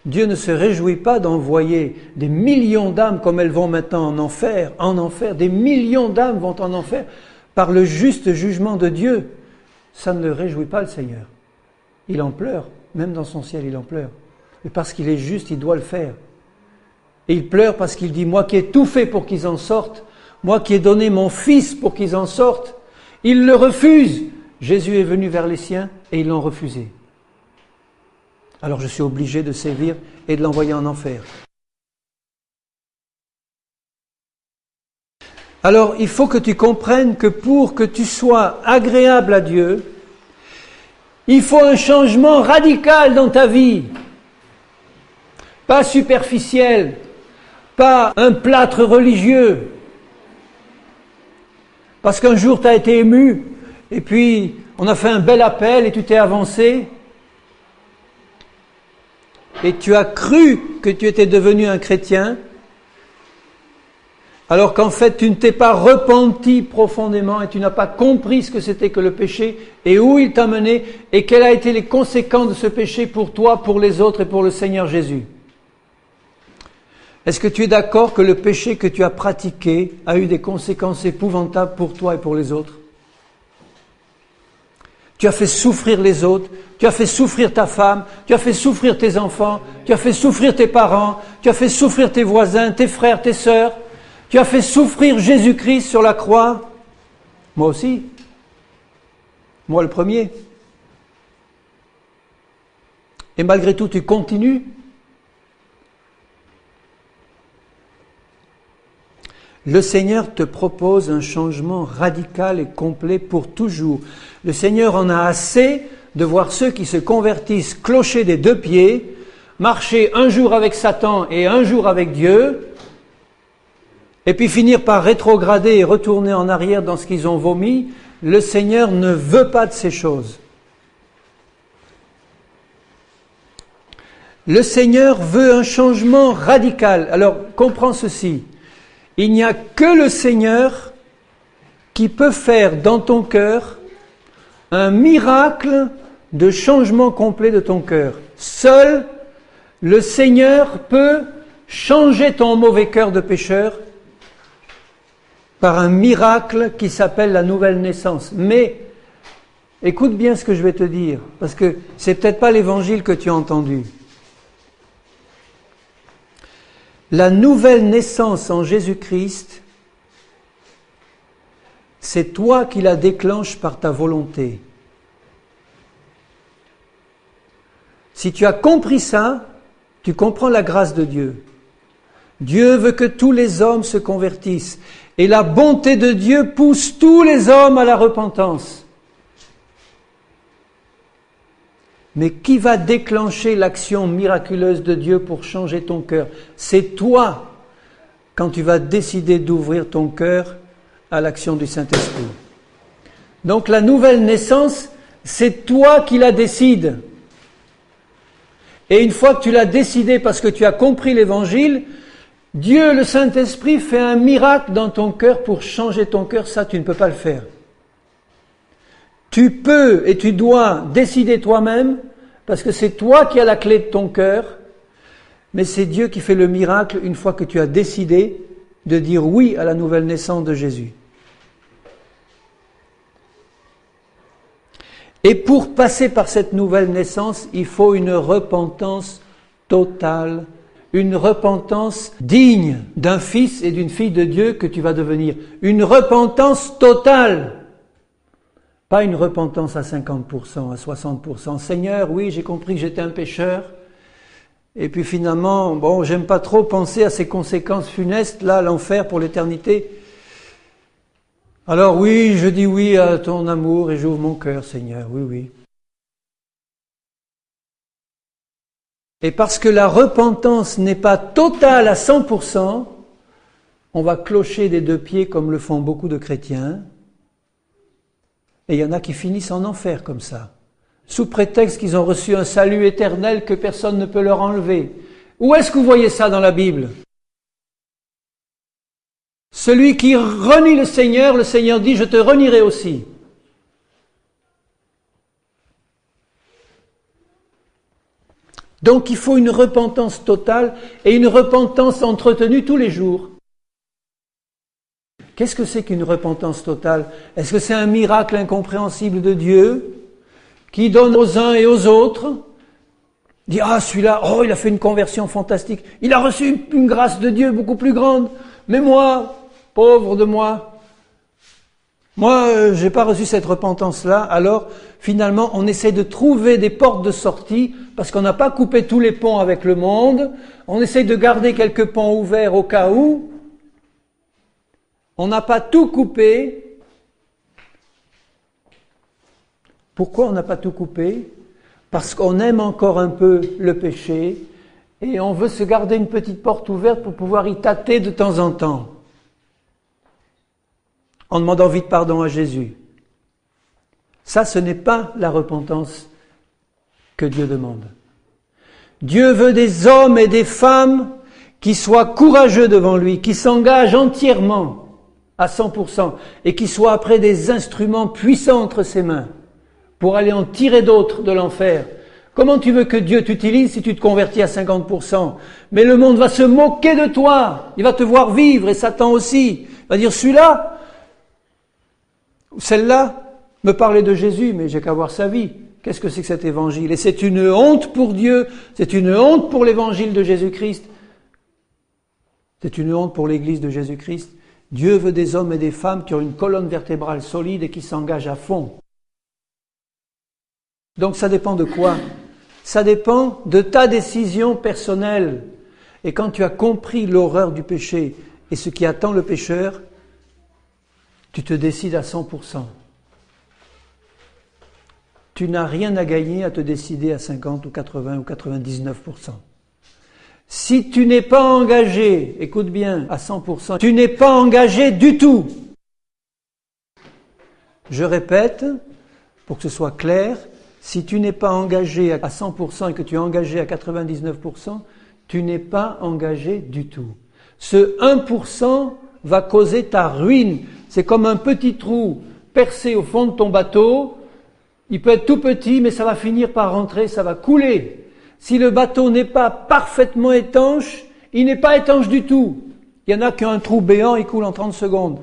A: Dieu ne se réjouit pas d'envoyer des millions d'âmes comme elles vont maintenant en enfer, des millions d'âmes vont en enfer par le juste jugement de Dieu. Ça ne le réjouit pas le Seigneur. Il en pleure, même dans son ciel il en pleure. Mais parce qu'il est juste, il doit le faire. Et il pleure parce qu'il dit, moi qui ai tout fait pour qu'ils en sortent, moi qui ai donné mon Fils pour qu'ils en sortent, ils le refusent. Jésus est venu vers les siens et ils l'ont refusé. Alors je suis obligé de sévir et de l'envoyer en enfer. Alors il faut que tu comprennes que pour que tu sois agréable à Dieu, il faut un changement radical dans ta vie. Pas superficiel, pas un plâtre religieux. Parce qu'un jour tu as été ému, et puis on a fait un bel appel et tu t'es avancé. Et tu as cru que tu étais devenu un chrétien, alors qu'en fait tu ne t'es pas repenti profondément et tu n'as pas compris ce que c'était que le péché et où il t'a mené et quelles ont été les conséquences de ce péché pour toi, pour les autres et pour le Seigneur Jésus. Est-ce que tu es d'accord que le péché que tu as pratiqué a eu des conséquences épouvantables pour toi et pour les autres ? Tu as fait souffrir les autres, tu as fait souffrir ta femme, tu as fait souffrir tes enfants, tu as fait souffrir tes parents, tu as fait souffrir tes voisins, tes frères, tes sœurs, tu as fait souffrir Jésus-Christ sur la croix. Moi aussi. Moi le premier. Et malgré tout, tu continues. Le Seigneur te propose un changement radical et complet pour toujours. Le Seigneur en a assez de voir ceux qui se convertissent clocher des deux pieds, marcher un jour avec Satan et un jour avec Dieu, et puis finir par rétrograder et retourner en arrière dans ce qu'ils ont vomi. Le Seigneur ne veut pas de ces choses. Le Seigneur veut un changement radical. Alors, comprends ceci. Il n'y a que le Seigneur qui peut faire dans ton cœur un miracle de changement complet de ton cœur. Seul le Seigneur peut changer ton mauvais cœur de pécheur par un miracle qui s'appelle la nouvelle naissance. Mais écoute bien ce que je vais te dire, parce que c'est peut-être pas l'évangile que tu as entendu. La nouvelle naissance en Jésus-Christ, c'est toi qui la déclenches par ta volonté. Si tu as compris ça, tu comprends la grâce de Dieu. Dieu veut que tous les hommes se convertissent. Et la bonté de Dieu pousse tous les hommes à la repentance. Mais qui va déclencher l'action miraculeuse de Dieu pour changer ton cœur ? C'est toi. quand tu vas décider d'ouvrir ton cœur à l'action du Saint-Esprit. Donc la nouvelle naissance, c'est toi qui la décides. Et une fois que tu l'as décidé parce que tu as compris l'Évangile, Dieu, le Saint-Esprit, fait un miracle dans ton cœur pour changer ton cœur. Ça, tu ne peux pas le faire. Tu peux et tu dois décider toi-même, parce que c'est toi qui as la clé de ton cœur, mais c'est Dieu qui fait le miracle une fois que tu as décidé de dire oui à la nouvelle naissance de Jésus. Et pour passer par cette nouvelle naissance, il faut une repentance totale, une repentance digne d'un fils et d'une fille de Dieu que tu vas devenir. Une repentance totale. Pas une repentance à 50%, à 60%. Seigneur, oui, j'ai compris que j'étais un pécheur. Et puis finalement, bon, j'aime pas trop penser à ces conséquences funestes, là, l'enfer pour l'éternité. Alors oui, je dis oui à ton amour et j'ouvre mon cœur, Seigneur, oui, oui. Et parce que la repentance n'est pas totale à 100%, on va clocher des deux pieds comme le font beaucoup de chrétiens. Et il y en a qui finissent en enfer comme ça, sous prétexte qu'ils ont reçu un salut éternel que personne ne peut leur enlever. Où est-ce que vous voyez ça dans la Bible ? Celui qui renie le Seigneur dit « je te renierai aussi ». Donc il faut une repentance totale et une repentance entretenue tous les jours. Qu'est-ce que c'est qu'une repentance totale ? Est-ce que c'est un miracle incompréhensible de Dieu qui donne aux uns et aux autres ? Dit « ah, celui-là, oh, il a fait une conversion fantastique. Il a reçu une grâce de Dieu beaucoup plus grande. Mais moi, pauvre de moi, j'ai pas reçu cette repentance-là. » Alors, finalement, on essaie de trouver des portes de sortie parce qu'on n'a pas coupé tous les ponts avec le monde. On essaie de garder quelques ponts ouverts au cas où. On n'a pas tout coupé. Pourquoi on n'a pas tout coupé ? Parce qu'on aime encore un peu le péché et on veut se garder une petite porte ouverte pour pouvoir y tâter de temps en temps, en demandant vite pardon à Jésus. Ça, ce n'est pas la repentance que Dieu demande. Dieu veut des hommes et des femmes qui soient courageux devant lui, qui s'engagent entièrement à 100% et qui soient après des instruments puissants entre ses mains pour aller en tirer d'autres de l'enfer. Comment tu veux que Dieu t'utilise si tu te convertis à 50%? Mais le monde va se moquer de toi, il va te voir vivre et Satan aussi. Il va dire celui-là, celle-là me parlait de Jésus, mais j'ai qu'à voir sa vie. Qu'est-ce que c'est que cet évangile? Et c'est une honte pour Dieu, c'est une honte pour l'évangile de Jésus-Christ. C'est une honte pour l'église de Jésus-Christ. Dieu veut des hommes et des femmes qui ont une colonne vertébrale solide et qui s'engagent à fond. Donc ça dépend de quoi? Ça dépend de ta décision personnelle. Et quand tu as compris l'horreur du péché et ce qui attend le pécheur, tu te décides à 100%. Tu n'as rien à gagner à te décider à 50 ou 80 ou 99%. Si tu n'es pas engagé, écoute bien, à 100%, tu n'es pas engagé du tout. Je répète, pour que ce soit clair, si tu n'es pas engagé à 100% et que tu es engagé à 99%, tu n'es pas engagé du tout. Ce 1% va causer ta ruine. C'est comme un petit trou percé au fond de ton bateau. Il peut être tout petit, mais ça va finir par rentrer, ça va couler. Si le bateau n'est pas parfaitement étanche, il n'est pas étanche du tout. Il y en a qui ont un trou béant, il coule en 30 secondes.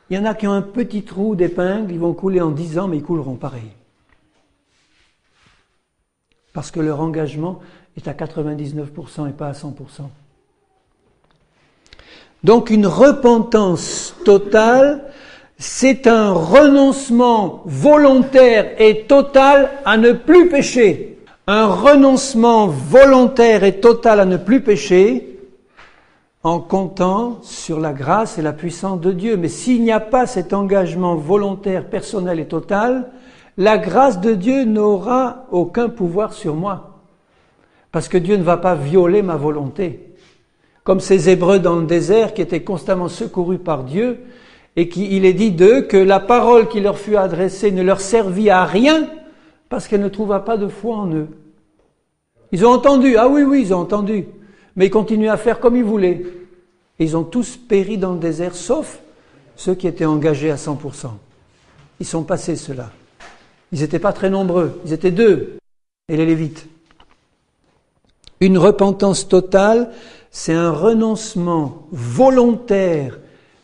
A: Il y en a qui ont un petit trou d'épingle, ils vont couler en 10 ans, mais ils couleront pareil. Parce que leur engagement est à 99% et pas à 100%. Donc une repentance totale, c'est un renoncement volontaire et total à ne plus pécher. Un renoncement volontaire et total à ne plus pécher en comptant sur la grâce et la puissance de Dieu. Mais s'il n'y a pas cet engagement volontaire, personnel et total, la grâce de Dieu n'aura aucun pouvoir sur moi. Parce que Dieu ne va pas violer ma volonté. comme ces Hébreux dans le désert qui étaient constamment secourus par Dieu et il est dit d'eux que la parole qui leur fut adressée ne leur servit à rien parce qu'elle ne trouva pas de foi en eux. Ils ont entendu, ah oui, ils ont entendu, mais ils continuaient à faire comme ils voulaient. Et ils ont tous péri dans le désert, sauf ceux qui étaient engagés à 100%. Ils sont passés, ceux-là. Ils n'étaient pas très nombreux, ils étaient 2, et les Lévites. Une repentance totale, c'est un renoncement volontaire,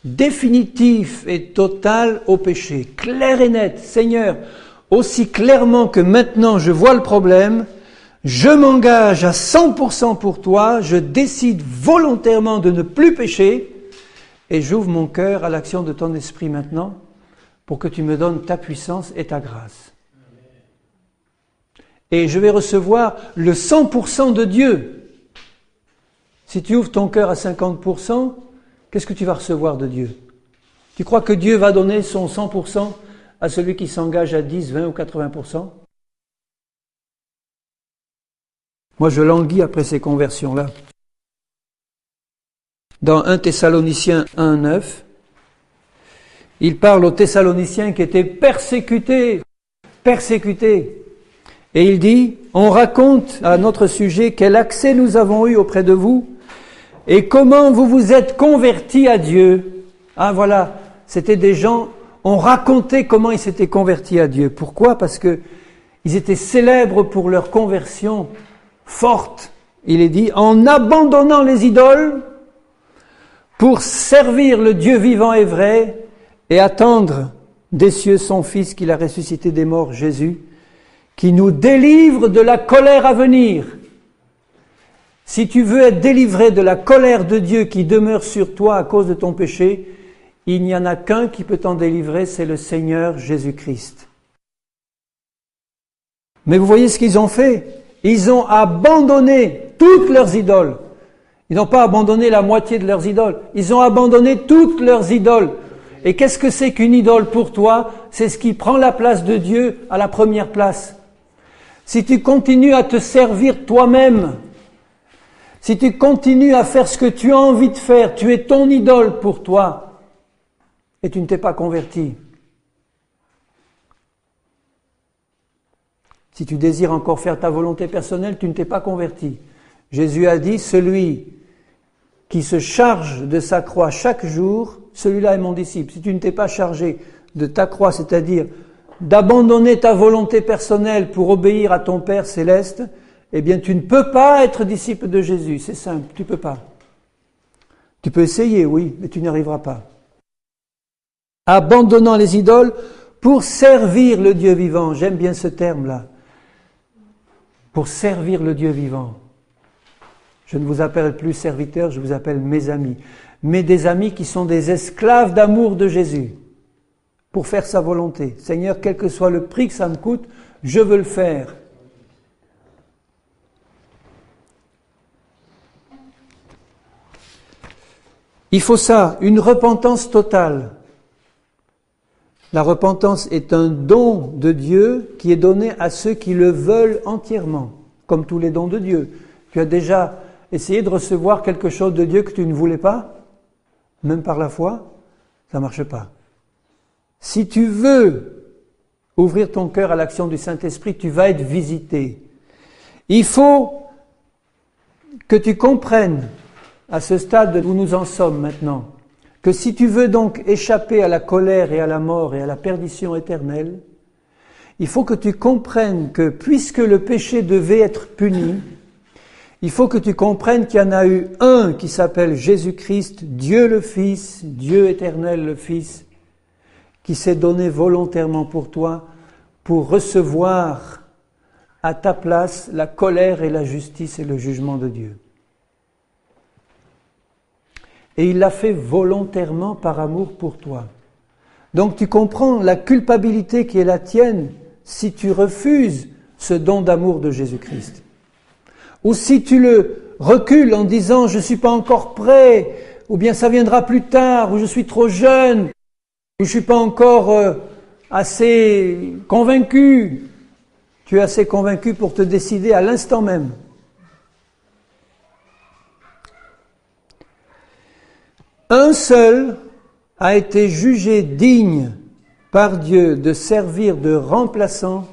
A: définitif et total au péché. Clair et net, Seigneur, aussi clairement que maintenant je vois le problème, je m'engage à 100% pour toi, je décide volontairement de ne plus pécher et j'ouvre mon cœur à l'action de ton esprit maintenant pour que tu me donnes ta puissance et ta grâce. Et je vais recevoir le 100% de Dieu. Si tu ouvres ton cœur à 50%, qu'est-ce que tu vas recevoir de Dieu? Tu crois que Dieu va donner son 100% à celui qui s'engage à 10, 20 ou 80%? Moi, je languis après ces conversions-là. Dans 1 Thessaloniciens 1, 9, il parle aux Thessaloniciens qui étaient persécutés. Et il dit, on raconte à notre sujet quel accès nous avons eu auprès de vous et comment vous vous êtes convertis à Dieu. Ah voilà, c'était des gens, on racontait comment ils s'étaient convertis à Dieu. Pourquoi? Parce que ils étaient célèbres pour leur conversion forte. Il est dit, en abandonnant les idoles pour servir le Dieu vivant et vrai et attendre des cieux son Fils qu'il a ressuscité des morts, Jésus, qui nous délivre de la colère à venir. Si tu veux être délivré de la colère de Dieu qui demeure sur toi à cause de ton péché, il n'y en a qu'un qui peut t'en délivrer, c'est le Seigneur Jésus-Christ. Mais vous voyez ce qu'ils ont fait? Ils ont abandonné toutes leurs idoles. Ils n'ont pas abandonné la moitié de leurs idoles. Ils ont abandonné toutes leurs idoles. Et qu'est-ce que c'est qu'une idole pour toi? C'est ce qui prend la place de Dieu à la première place. Si tu continues à te servir toi-même, si tu continues à faire ce que tu as envie de faire, tu es ton idole pour toi et tu ne t'es pas converti. Si tu désires encore faire ta volonté personnelle, tu ne t'es pas converti. Jésus a dit, celui qui se charge de sa croix chaque jour, celui-là est mon disciple. Si tu ne t'es pas chargé de ta croix, c'est-à-dire d'abandonner ta volonté personnelle pour obéir à ton Père céleste, eh bien tu ne peux pas être disciple de Jésus. C'est simple, tu peux pas. Tu peux essayer, oui, mais tu n'y arriveras pas. Abandonnant les idoles pour servir le Dieu vivant. J'aime bien ce terme-là. Pour servir le Dieu vivant. Je ne vous appelle plus serviteurs, je vous appelle mes amis. Mais des amis qui sont des esclaves d'amour de Jésus. Pour faire sa volonté. Seigneur, quel que soit le prix que ça me coûte, je veux le faire. Il faut ça, une repentance totale. La repentance est un don de Dieu qui est donné à ceux qui le veulent entièrement, comme tous les dons de Dieu. Tu as déjà essayé de recevoir quelque chose de Dieu que tu ne voulais pas, même par la foi? Ça ne marche pas. Si tu veux ouvrir ton cœur à l'action du Saint-Esprit, tu vas être visité. Il faut que tu comprennes, à ce stade où nous en sommes maintenant, que si tu veux donc échapper à la colère et à la mort et à la perdition éternelle, il faut que tu comprennes que puisque le péché devait être puni, il faut que tu comprennes qu'il y en a eu un qui s'appelle Jésus-Christ, Dieu le Fils, Dieu éternel le Fils, qui s'est donné volontairement pour toi, pour recevoir à ta place la colère et la justice et le jugement de Dieu. Et il l'a fait volontairement par amour pour toi. Donc tu comprends la culpabilité qui est la tienne si tu refuses ce don d'amour de Jésus-Christ. Ou si tu le recules en disant « je ne suis pas encore prêt », ou bien « ça viendra plus tard », ou « je suis trop jeune », ou « je ne suis pas encore assez convaincu ». Tu es assez convaincu pour te décider à l'instant même. Un seul a été jugé digne par Dieu de servir de remplaçant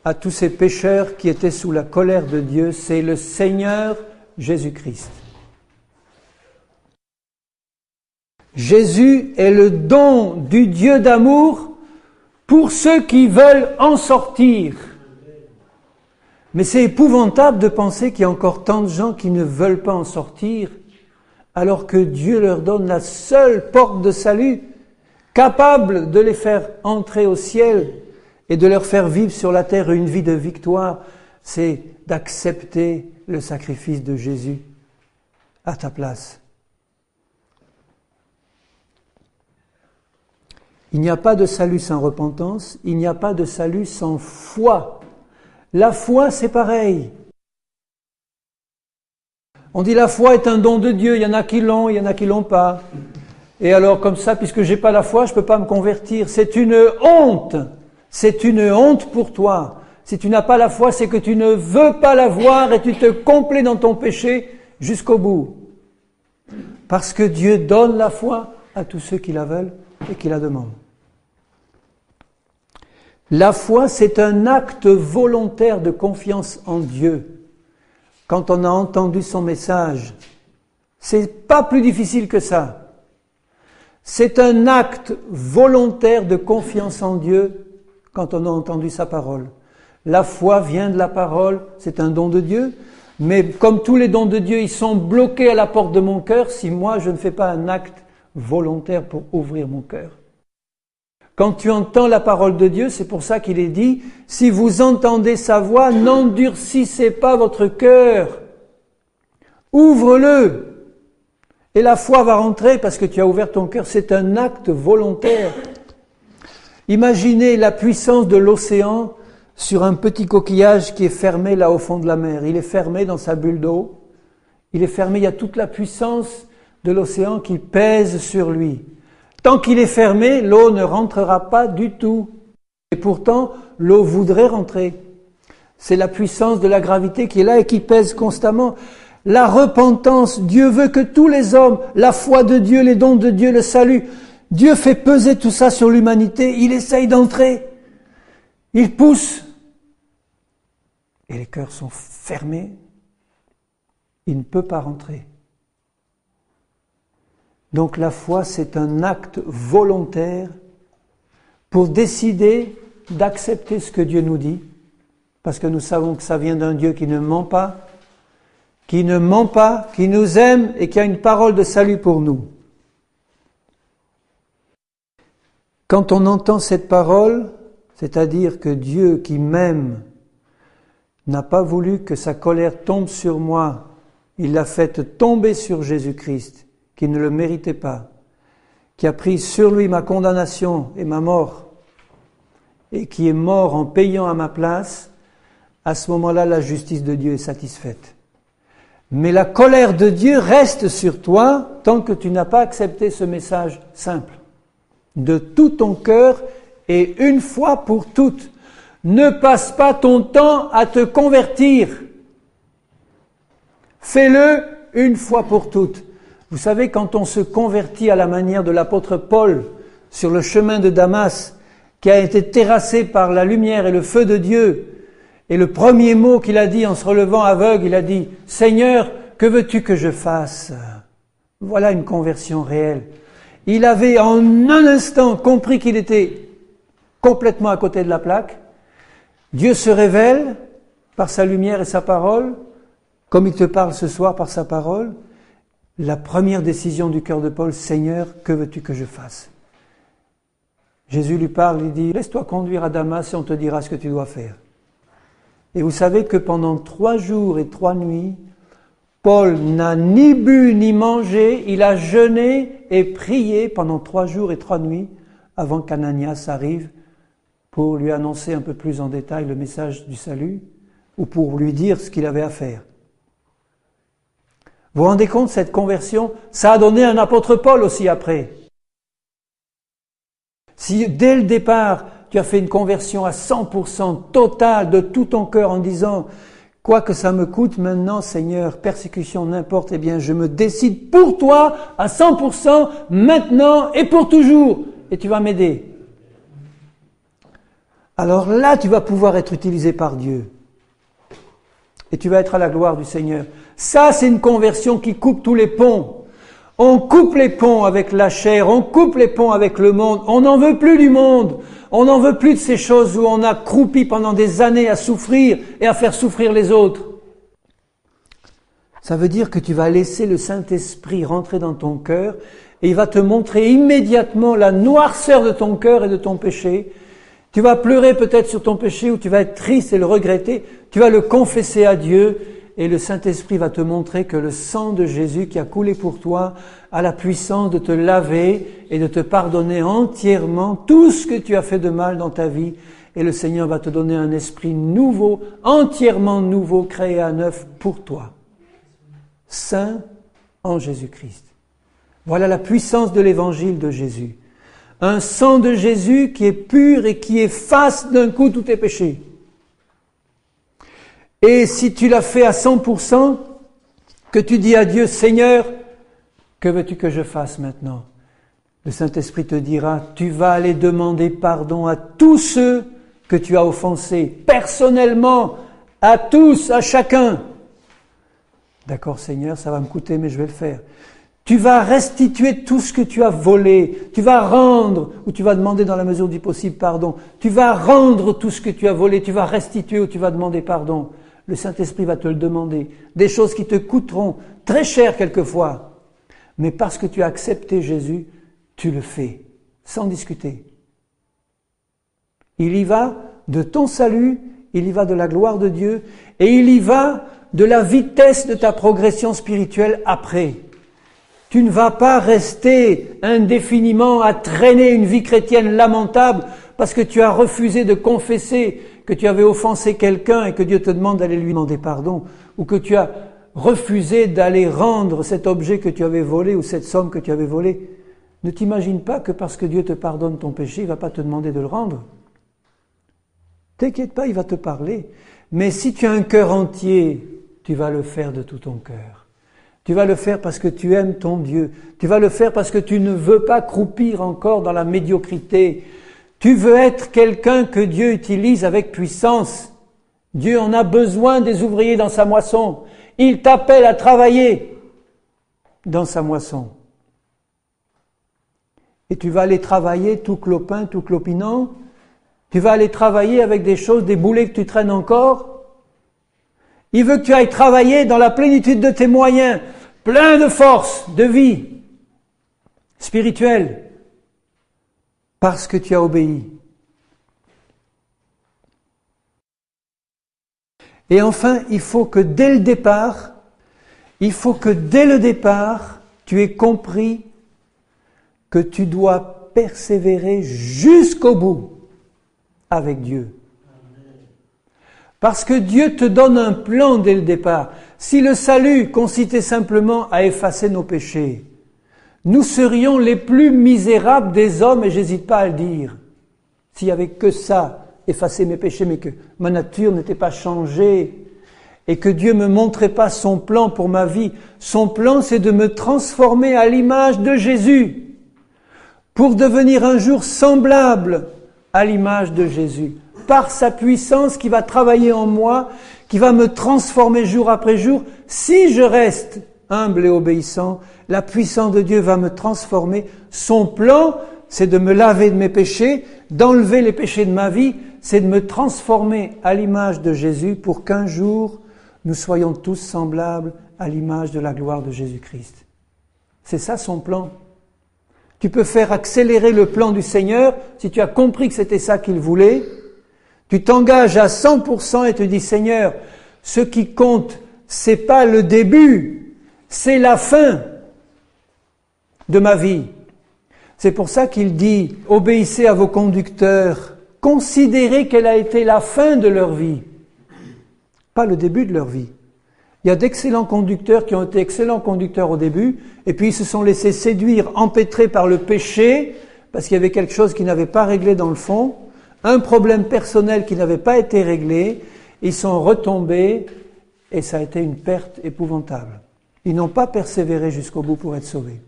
A: à tous ces pécheurs qui étaient sous la colère de Dieu, c'est le Seigneur Jésus-Christ. Jésus est le don du Dieu d'amour pour ceux qui veulent en sortir. Mais c'est épouvantable de penser qu'il y a encore tant de gens qui ne veulent pas en sortir, alors que Dieu leur donne la seule porte de salut, capable de les faire entrer au ciel et de leur faire vivre sur la terre une vie de victoire, c'est d'accepter le sacrifice de Jésus à ta place. Il n'y a pas de salut sans repentance, il n'y a pas de salut sans foi. La foi, c'est pareil. On dit la foi est un don de Dieu, il y en a qui l'ont, il y en a qui l'ont pas. Et alors comme ça, puisque j'ai pas la foi, je peux pas me convertir. C'est une honte. C'est une honte pour toi. Si tu n'as pas la foi, c'est que tu ne veux pas la voir et tu te complais dans ton péché jusqu'au bout. Parce que Dieu donne la foi à tous ceux qui la veulent et qui la demandent. La foi, c'est un acte volontaire de confiance en Dieu. Quand on a entendu son message, c'est pas plus difficile que ça. C'est un acte volontaire de confiance en Dieu quand on a entendu sa parole. La foi vient de la parole, c'est un don de Dieu, mais comme tous les dons de Dieu, ils sont bloqués à la porte de mon cœur si moi je ne fais pas un acte volontaire pour ouvrir mon cœur. Quand tu entends la parole de Dieu, c'est pour ça qu'il est dit, si vous entendez sa voix, n'endurcissez pas votre cœur. Ouvre-le. Et la foi va rentrer parce que tu as ouvert ton cœur. C'est un acte volontaire. Imaginez la puissance de l'océan sur un petit coquillage qui est fermé là au fond de la mer. Il est fermé dans sa bulle d'eau. Il est fermé, il y a toute la puissance de l'océan qui pèse sur lui. Tant qu'il est fermé, l'eau ne rentrera pas du tout. Et pourtant, l'eau voudrait rentrer. C'est la puissance de la gravité qui est là et qui pèse constamment. La repentance, Dieu veut que tous les hommes, la foi de Dieu, les dons de Dieu, le salut, Dieu fait peser tout ça sur l'humanité. Il essaye d'entrer. Il pousse. Et les cœurs sont fermés. Il ne peut pas rentrer. Donc la foi, c'est un acte volontaire pour décider d'accepter ce que Dieu nous dit, parce que nous savons que ça vient d'un Dieu qui ne ment pas, qui nous aime et qui a une parole de salut pour nous. Quand on entend cette parole, c'est-à-dire que Dieu qui m'aime n'a pas voulu que sa colère tombe sur moi, il l'a faite tomber sur Jésus-Christ, qui ne le méritait pas, qui a pris sur lui ma condamnation et ma mort, et qui est mort en payant à ma place, à ce moment-là, la justice de Dieu est satisfaite. Mais la colère de Dieu reste sur toi tant que tu n'as pas accepté ce message simple. De tout ton cœur et une fois pour toutes. Ne passe pas ton temps à te convertir. Fais-le une fois pour toutes. Vous savez, quand on se convertit à la manière de l'apôtre Paul sur le chemin de Damas, qui a été terrassé par la lumière et le feu de Dieu, et le premier mot qu'il a dit en se relevant aveugle, il a dit « Seigneur, que veux-tu que je fasse ?» Voilà une conversion réelle. Il avait en un instant compris qu'il était complètement à côté de la plaque. Dieu se révèle par sa lumière et sa parole, comme il te parle ce soir par sa parole. La première décision du cœur de Paul, « Seigneur, que veux-tu que je fasse ?» Jésus lui parle, il dit « Laisse-toi conduire à Damas et on te dira ce que tu dois faire. » Et vous savez que pendant 3 jours et 3 nuits, Paul n'a ni bu ni mangé, il a jeûné et prié pendant 3 jours et 3 nuits avant qu'Ananias arrive pour lui annoncer un peu plus en détail le message du salut ou pour lui dire ce qu'il avait à faire. Vous vous rendez compte, cette conversion, ça a donné un apôtre Paul aussi après. Si dès le départ, tu as fait une conversion à 100% totale de tout ton cœur en disant Quoi que ça me coûte maintenant, Seigneur, persécution, n'importe, eh bien, je me décide pour toi à 100%, maintenant et pour toujours. Et tu vas m'aider. Alors là, tu vas pouvoir être utilisé par Dieu. Et tu vas être à la gloire du Seigneur. Ça, c'est une conversion qui coupe tous les ponts. On coupe les ponts avec la chair, on coupe les ponts avec le monde. On n'en veut plus du monde. On n'en veut plus de ces choses où on a croupi pendant des années à souffrir et à faire souffrir les autres. Ça veut dire que tu vas laisser le Saint-Esprit rentrer dans ton cœur et il va te montrer immédiatement la noirceur de ton cœur et de ton péché. Tu vas pleurer peut-être sur ton péché ou tu vas être triste et le regretter. Tu vas le confesser à Dieu et le Saint-Esprit va te montrer que le sang de Jésus qui a coulé pour toi a la puissance de te laver et de te pardonner entièrement tout ce que tu as fait de mal dans ta vie. Et le Seigneur va te donner un esprit nouveau, entièrement nouveau, créé à neuf pour toi. Saint en Jésus-Christ. Voilà la puissance de l'évangile de Jésus. Un sang de Jésus qui est pur et qui efface d'un coup tous tes péchés. Et si tu l'as fait à 100%, que tu dis à Dieu, Seigneur, que veux-tu que je fasse maintenant? Le Saint-Esprit te dira, tu vas aller demander pardon à tous ceux que tu as offensés, personnellement, à tous, à chacun. D'accord, Seigneur, ça va me coûter, mais je vais le faire. Tu vas restituer tout ce que tu as volé. Tu vas rendre, ou tu vas demander dans la mesure du possible pardon. Tu vas rendre tout ce que tu as volé. Tu vas restituer ou tu vas demander pardon. Le Saint-Esprit va te le demander. Des choses qui te coûteront très cher quelquefois. Mais parce que tu as accepté Jésus, tu le fais, sans discuter. Il y va de ton salut, il y va de la gloire de Dieu, et il y va de la vitesse de ta progression spirituelle après. Tu ne vas pas rester indéfiniment à traîner une vie chrétienne lamentable parce que tu as refusé de confesser que tu avais offensé quelqu'un et que Dieu te demande d'aller lui demander pardon, ou que tu as refusé d'aller rendre cet objet que tu avais volé ou cette somme que tu avais volée. Ne t'imagine pas que parce que Dieu te pardonne ton péché, il ne va pas te demander de le rendre. T'inquiète pas, il va te parler. Mais si tu as un cœur entier, tu vas le faire de tout ton cœur. Tu vas le faire parce que tu aimes ton Dieu. Tu vas le faire parce que tu ne veux pas croupir encore dans la médiocrité. Tu veux être quelqu'un que Dieu utilise avec puissance. Dieu en a besoin des ouvriers dans sa moisson. Il t'appelle à travailler dans sa moisson. Et tu vas aller travailler tout clopin, tout clopinant. Tu vas aller travailler avec des choses, des boulets que tu traînes encore. Il veut que tu ailles travailler dans la plénitude de tes moyens, plein de force, de vie spirituelle, parce que tu as obéi. Et enfin, il faut que dès le départ, tu aies compris que tu dois persévérer jusqu'au bout avec Dieu. Parce que Dieu te donne un plan dès le départ. Si le salut consistait simplement à effacer nos péchés, nous serions les plus misérables des hommes, et j'hésite pas à le dire. S'il n'y avait que ça, effacer mes péchés, mais que ma nature n'était pas changée, et que Dieu me montrait pas son plan pour ma vie. Son plan, c'est de me transformer à l'image de Jésus, pour devenir un jour semblable à l'image de Jésus. Par sa puissance qui va travailler en moi, qui va me transformer jour après jour. Si je reste humble et obéissant, la puissance de Dieu va me transformer. Son plan, c'est de me laver de mes péchés, d'enlever les péchés de ma vie, c'est de me transformer à l'image de Jésus pour qu'un jour, nous soyons tous semblables à l'image de la gloire de Jésus-Christ. C'est ça son plan. Tu peux faire accélérer le plan du Seigneur si tu as compris que c'était ça qu'il voulait. Tu t'engages à 100% et te dis, Seigneur, ce qui compte, c'est pas le début, c'est la fin de ma vie. C'est pour ça qu'il dit, obéissez à vos conducteurs, considérez quelle a été la fin de leur vie, pas le début de leur vie. Il y a d'excellents conducteurs qui ont été excellents conducteurs au début, et puis ils se sont laissés séduire, empêtrés par le péché, parce qu'il y avait quelque chose qui n'avait pas réglé dans le fond, un problème personnel qui n'avait pas été réglé, ils sont retombés et ça a été une perte épouvantable. Ils n'ont pas persévéré jusqu'au bout pour être sauvés.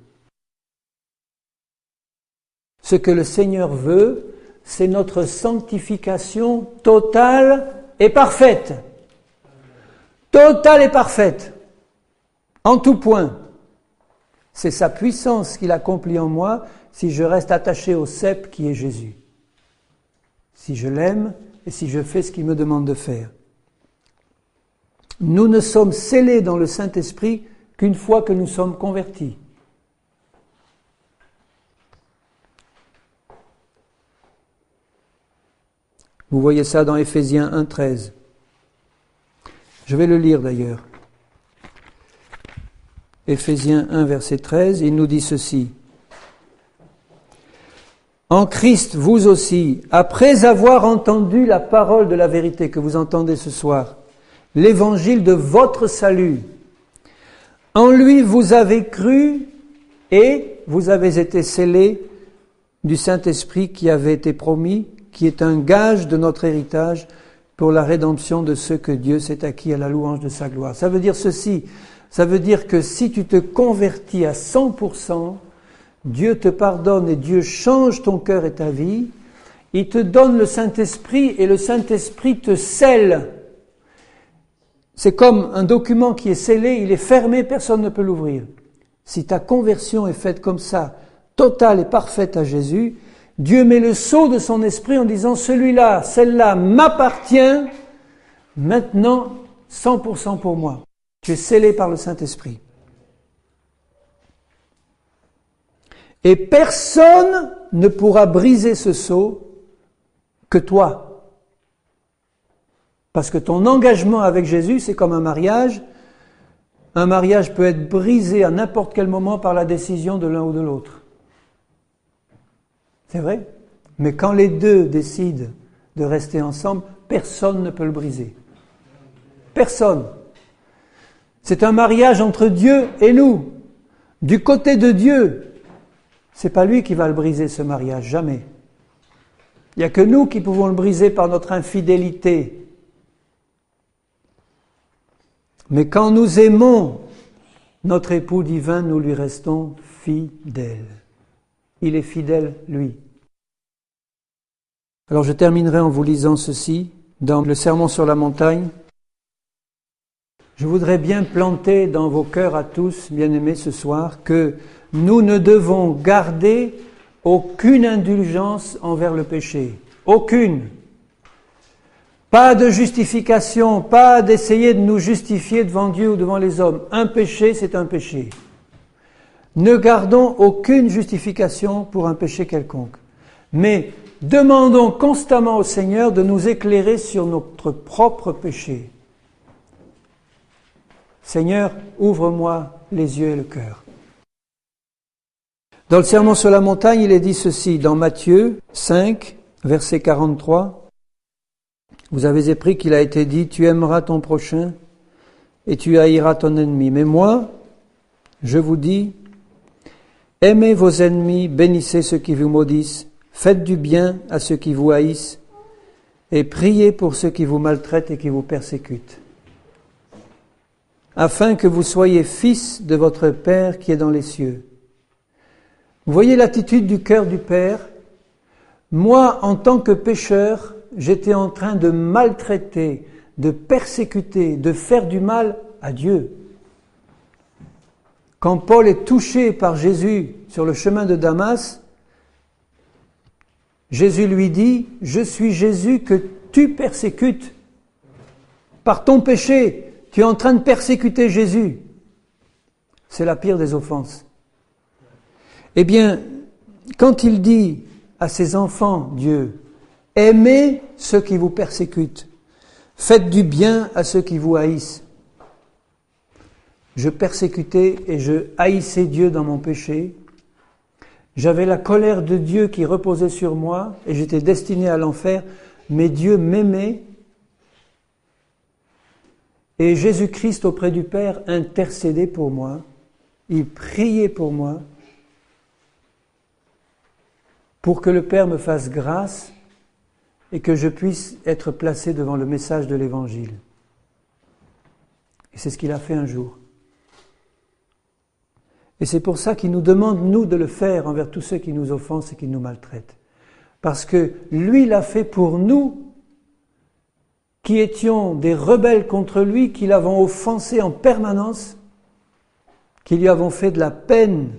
A: Ce que le Seigneur veut, c'est notre sanctification totale et parfaite. Totale et parfaite. En tout point. C'est sa puissance qu'il accomplit en moi si je reste attaché au cep qui est Jésus. Si je l'aime et si je fais ce qu'il me demande de faire. Nous ne sommes scellés dans le Saint-Esprit qu'une fois que nous sommes convertis. Vous voyez ça dans Éphésiens 1,13. Je vais le lire d'ailleurs. Éphésiens 1, verset 13, il nous dit ceci. En Christ, vous aussi, après avoir entendu la parole de la vérité que vous entendez ce soir, l'évangile de votre salut, en lui vous avez cru et vous avez été scellés du Saint-Esprit qui avait été promis, qui est un gage de notre héritage pour la rédemption de ceux que Dieu s'est acquis à la louange de sa gloire. Ça veut dire ceci, ça veut dire que si tu te convertis à 100%, Dieu te pardonne et Dieu change ton cœur et ta vie, il te donne le Saint-Esprit et le Saint-Esprit te scelle. C'est comme un document qui est scellé, il est fermé, personne ne peut l'ouvrir. Si ta conversion est faite comme ça, totale et parfaite à Jésus, Dieu met le sceau de son esprit en disant « Celui-là, celle-là m'appartient, maintenant 100% pour moi. » Tu es scellé par le Saint-Esprit. Et personne ne pourra briser ce sceau que toi. Parce que ton engagement avec Jésus, c'est comme un mariage. Un mariage peut être brisé à n'importe quel moment par la décision de l'un ou de l'autre. C'est vrai? Mais quand les deux décident de rester ensemble, personne ne peut le briser. Personne. C'est un mariage entre Dieu et nous. Du côté de Dieu, c'est pas lui qui va le briser, ce mariage, jamais. Il n'y a que nous qui pouvons le briser par notre infidélité. Mais quand nous aimons notre époux divin, nous lui restons fidèles. Il est fidèle, lui. Alors je terminerai en vous lisant ceci, dans le Sermon sur la montagne. Je voudrais bien planter dans vos cœurs à tous, bien-aimés, ce soir, que nous ne devons garder aucune indulgence envers le péché. Aucune. Pas de justification, pas d'essayer de nous justifier devant Dieu ou devant les hommes. Un péché, c'est un péché. Ne gardons aucune justification pour un péché quelconque. Mais demandons constamment au Seigneur de nous éclairer sur notre propre péché. Seigneur, ouvre-moi les yeux et le cœur. Dans le Sermon sur la montagne, il est dit ceci, dans Matthieu 5, verset 43. Vous avez appris qu'il a été dit, tu aimeras ton prochain et tu haïras ton ennemi. Mais moi, je vous dis, aimez vos ennemis, bénissez ceux qui vous maudissent, faites du bien à ceux qui vous haïssent et priez pour ceux qui vous maltraitent et qui vous persécutent, afin que vous soyez fils de votre Père qui est dans les cieux. Vous voyez l'attitude du cœur du Père? Moi, en tant que pécheur, j'étais en train de maltraiter, de persécuter, de faire du mal à Dieu. Quand Paul est touché par Jésus sur le chemin de Damas, Jésus lui dit, « Je suis Jésus que tu persécutes par ton péché. Tu es en train de persécuter Jésus. » C'est la pire des offenses. Eh bien, quand il dit à ses enfants, Dieu, « Aimez ceux qui vous persécutent, faites du bien à ceux qui vous haïssent. » Je persécutais et je haïssais Dieu dans mon péché. J'avais la colère de Dieu qui reposait sur moi et j'étais destiné à l'enfer, mais Dieu m'aimait. Et Jésus-Christ auprès du Père intercédait pour moi. Il priait pour moi pour que le Père me fasse grâce et que je puisse être placé devant le message de l'Évangile. Et c'est ce qu'il a fait un jour. Et c'est pour ça qu'il nous demande, nous, de le faire envers tous ceux qui nous offensent et qui nous maltraitent. Parce que lui l'a fait pour nous, qui étions des rebelles contre lui, qui l'avons offensé en permanence, qui lui avons fait de la peine.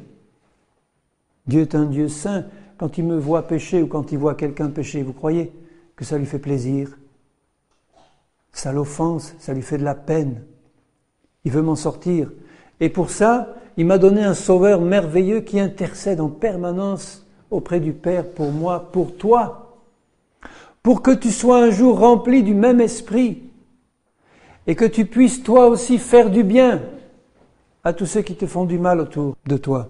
A: Dieu est un Dieu saint. Quand il me voit pécher ou quand il voit quelqu'un pécher, vous croyez que ça lui fait plaisir? Ça l'offense, ça lui fait de la peine. Il veut m'en sortir. Et pour ça, il m'a donné un sauveur merveilleux qui intercède en permanence auprès du Père pour moi, pour toi. Pour que tu sois un jour rempli du même esprit et que tu puisses toi aussi faire du bien à tous ceux qui te font du mal autour de toi,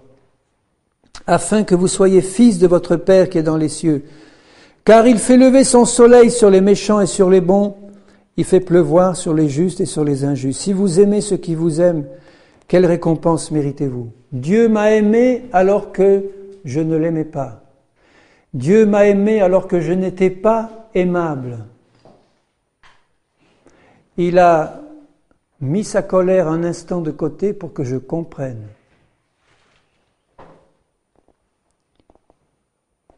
A: afin que vous soyez fils de votre Père qui est dans les cieux. Car il fait lever son soleil sur les méchants et sur les bons, il fait pleuvoir sur les justes et sur les injustes. Si vous aimez ceux qui vous aiment, quelle récompense méritez-vous? Dieu m'a aimé alors que je ne l'aimais pas. Dieu m'a aimé alors que je n'étais pas aimable. Il a mis sa colère un instant de côté pour que je comprenne.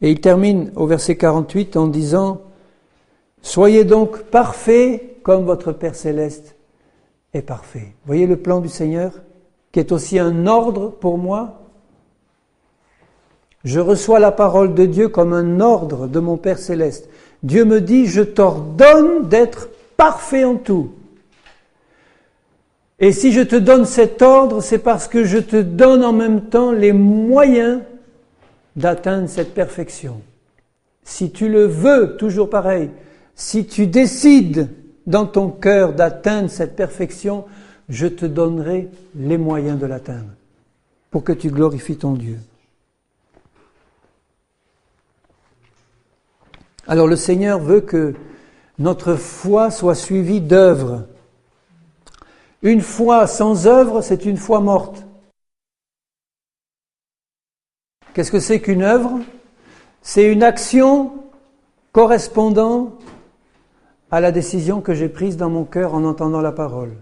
A: Et il termine au verset 48 en disant « Soyez donc parfaits comme votre Père Céleste est parfait. » Vous voyez le plan du Seigneur qui est aussi un ordre pour moi? Je reçois la parole de Dieu comme un ordre de mon Père Céleste. Dieu me dit, je t'ordonne d'être parfait en tout. Et si je te donne cet ordre, c'est parce que je te donne en même temps les moyens d'atteindre cette perfection. Si tu le veux, toujours pareil, si tu décides dans ton cœur d'atteindre cette perfection, je te donnerai les moyens de l'atteindre pour que tu glorifies ton Dieu. Alors le Seigneur veut que notre foi soit suivie d'œuvres. Une foi sans œuvre, c'est une foi morte. Qu'est-ce que c'est qu'une œuvre? C'est une action correspondant à la décision que j'ai prise dans mon cœur en entendant la parole.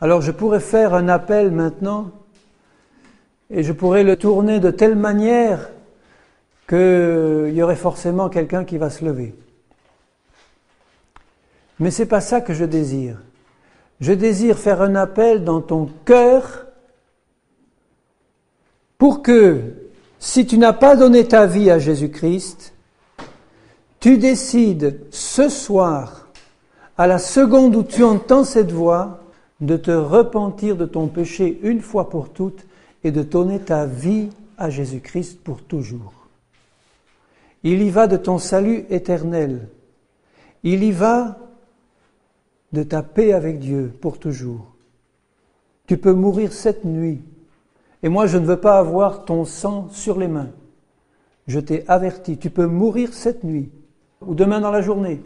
A: Alors je pourrais faire un appel maintenant et je pourrais le tourner de telle manière qu'il y aurait forcément quelqu'un qui va se lever. Mais c'est pas ça que je désire. Je désire faire un appel dans ton cœur pour que, si tu n'as pas donné ta vie à Jésus-Christ, tu décides ce soir, à la seconde où tu entends cette voix, de te repentir de ton péché une fois pour toutes et de donner ta vie à Jésus-Christ pour toujours. Il y va de ton salut éternel. Il y va de ta paix avec Dieu pour toujours. Tu peux mourir cette nuit. Et moi, je ne veux pas avoir ton sang sur les mains. Je t'ai averti, tu peux mourir cette nuit ou demain dans la journée.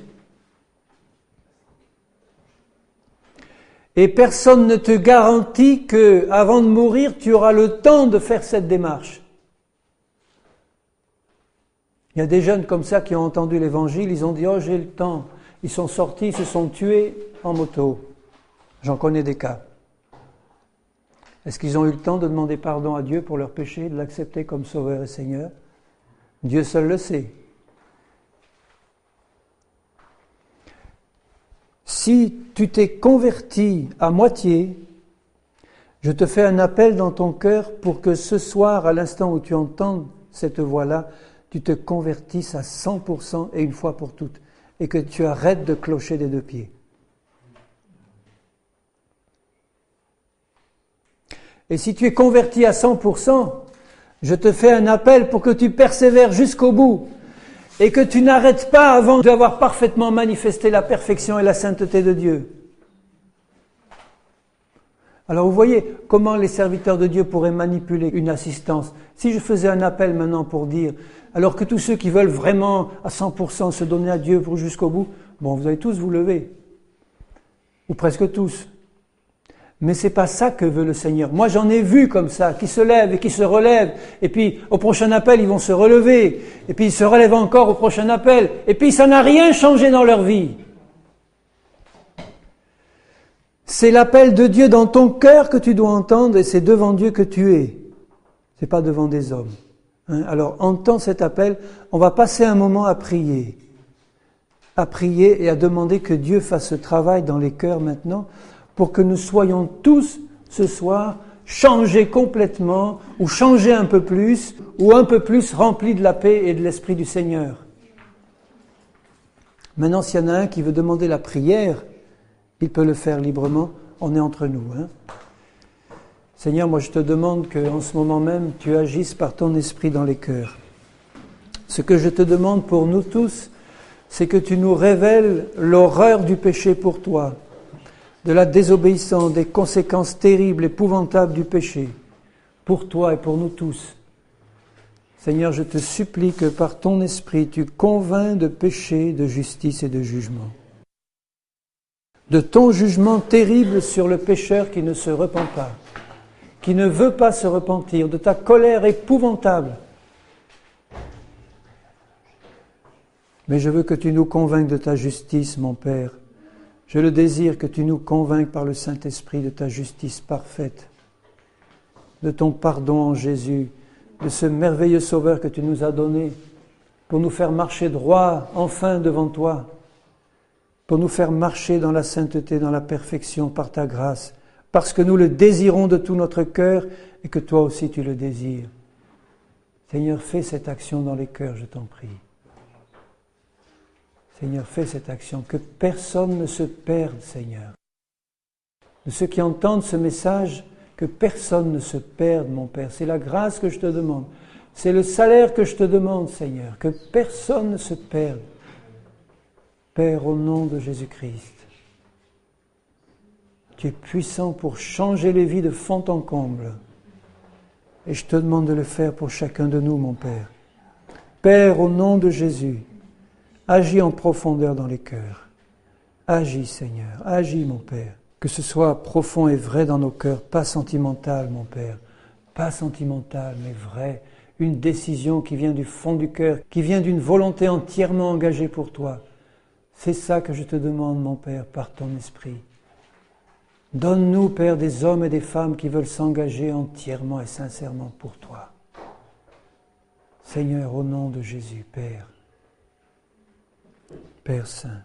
A: Et personne ne te garantit que, avant de mourir, tu auras le temps de faire cette démarche. Il y a des jeunes comme ça qui ont entendu l'évangile, ils ont dit « Oh, j'ai le temps ». Ils sont sortis, ils se sont tués en moto. J'en connais des cas. Est-ce qu'ils ont eu le temps de demander pardon à Dieu pour leurs péchés, de l'accepter comme Sauveur et Seigneur? Dieu seul le sait. Si tu t'es converti à moitié, je te fais un appel dans ton cœur pour que ce soir, à l'instant où tu entends cette voix-là, tu te convertisses à 100% et une fois pour toutes, et que tu arrêtes de clocher des deux pieds. Et si tu es converti à 100%, je te fais un appel pour que tu persévères jusqu'au bout et que tu n'arrêtes pas avant d'avoir parfaitement manifesté la perfection et la sainteté de Dieu. Alors vous voyez comment les serviteurs de Dieu pourraient manipuler une assistance. Si je faisais un appel maintenant pour dire, alors que tous ceux qui veulent vraiment à 100% se donner à Dieu pour jusqu'au bout, bon, vous allez tous vous lever. Ou presque tous. Mais c'est pas ça que veut le Seigneur. Moi, j'en ai vu comme ça, qui se lèvent et qui se relèvent. Et puis, au prochain appel, ils vont se relever. Et puis, ils se relèvent encore au prochain appel. Et puis, ça n'a rien changé dans leur vie. C'est l'appel de Dieu dans ton cœur que tu dois entendre et c'est devant Dieu que tu es. C'est pas devant des hommes. Alors, entends cet appel. On va passer un moment à prier et à demander que Dieu fasse ce travail dans les cœurs maintenant pour que nous soyons tous ce soir changés complètement ou changés un peu plus ou un peu plus remplis de la paix et de l'Esprit du Seigneur. Maintenant, s'il y en a un qui veut demander la prière, il peut le faire librement. On est entre nous. Seigneur, moi je te demande qu'en ce moment même, tu agisses par ton esprit dans les cœurs. Ce que je te demande pour nous tous, c'est que tu nous révèles l'horreur du péché pour toi, de la désobéissance, des conséquences terribles, épouvantables du péché, pour toi et pour nous tous. Seigneur, je te supplie que par ton esprit, tu convaincs de péché, de justice et de jugement. De ton jugement terrible sur le pécheur qui ne se repent pas, qui ne veut pas se repentir, de ta colère épouvantable. Mais je veux que tu nous convainques de ta justice, mon Père. Je le désire que tu nous convainques par le Saint-Esprit de ta justice parfaite, de ton pardon en Jésus, de ce merveilleux Sauveur que tu nous as donné pour nous faire marcher droit enfin devant toi, pour nous faire marcher dans la sainteté, dans la perfection par ta grâce, parce que nous le désirons de tout notre cœur et que toi aussi tu le désires. Seigneur, fais cette action dans les cœurs, je t'en prie. Seigneur, fais cette action, que personne ne se perde, Seigneur. De ceux qui entendent ce message, que personne ne se perde, mon Père. C'est la grâce que je te demande. C'est le salaire que je te demande, Seigneur. Que personne ne se perde. Père, au nom de Jésus-Christ, tu es puissant pour changer les vies de fond en comble. Et je te demande de le faire pour chacun de nous, mon Père. Père, au nom de Jésus, agis en profondeur dans les cœurs. Agis, Seigneur. Agis, mon Père. Que ce soit profond et vrai dans nos cœurs, pas sentimental, mon Père. Pas sentimental, mais vrai. Une décision qui vient du fond du cœur, qui vient d'une volonté entièrement engagée pour toi. C'est ça que je te demande, mon Père, par ton esprit. Donne-nous, Père, des hommes et des femmes qui veulent s'engager entièrement et sincèrement pour toi. Seigneur, au nom de Jésus, Père. Père Saint.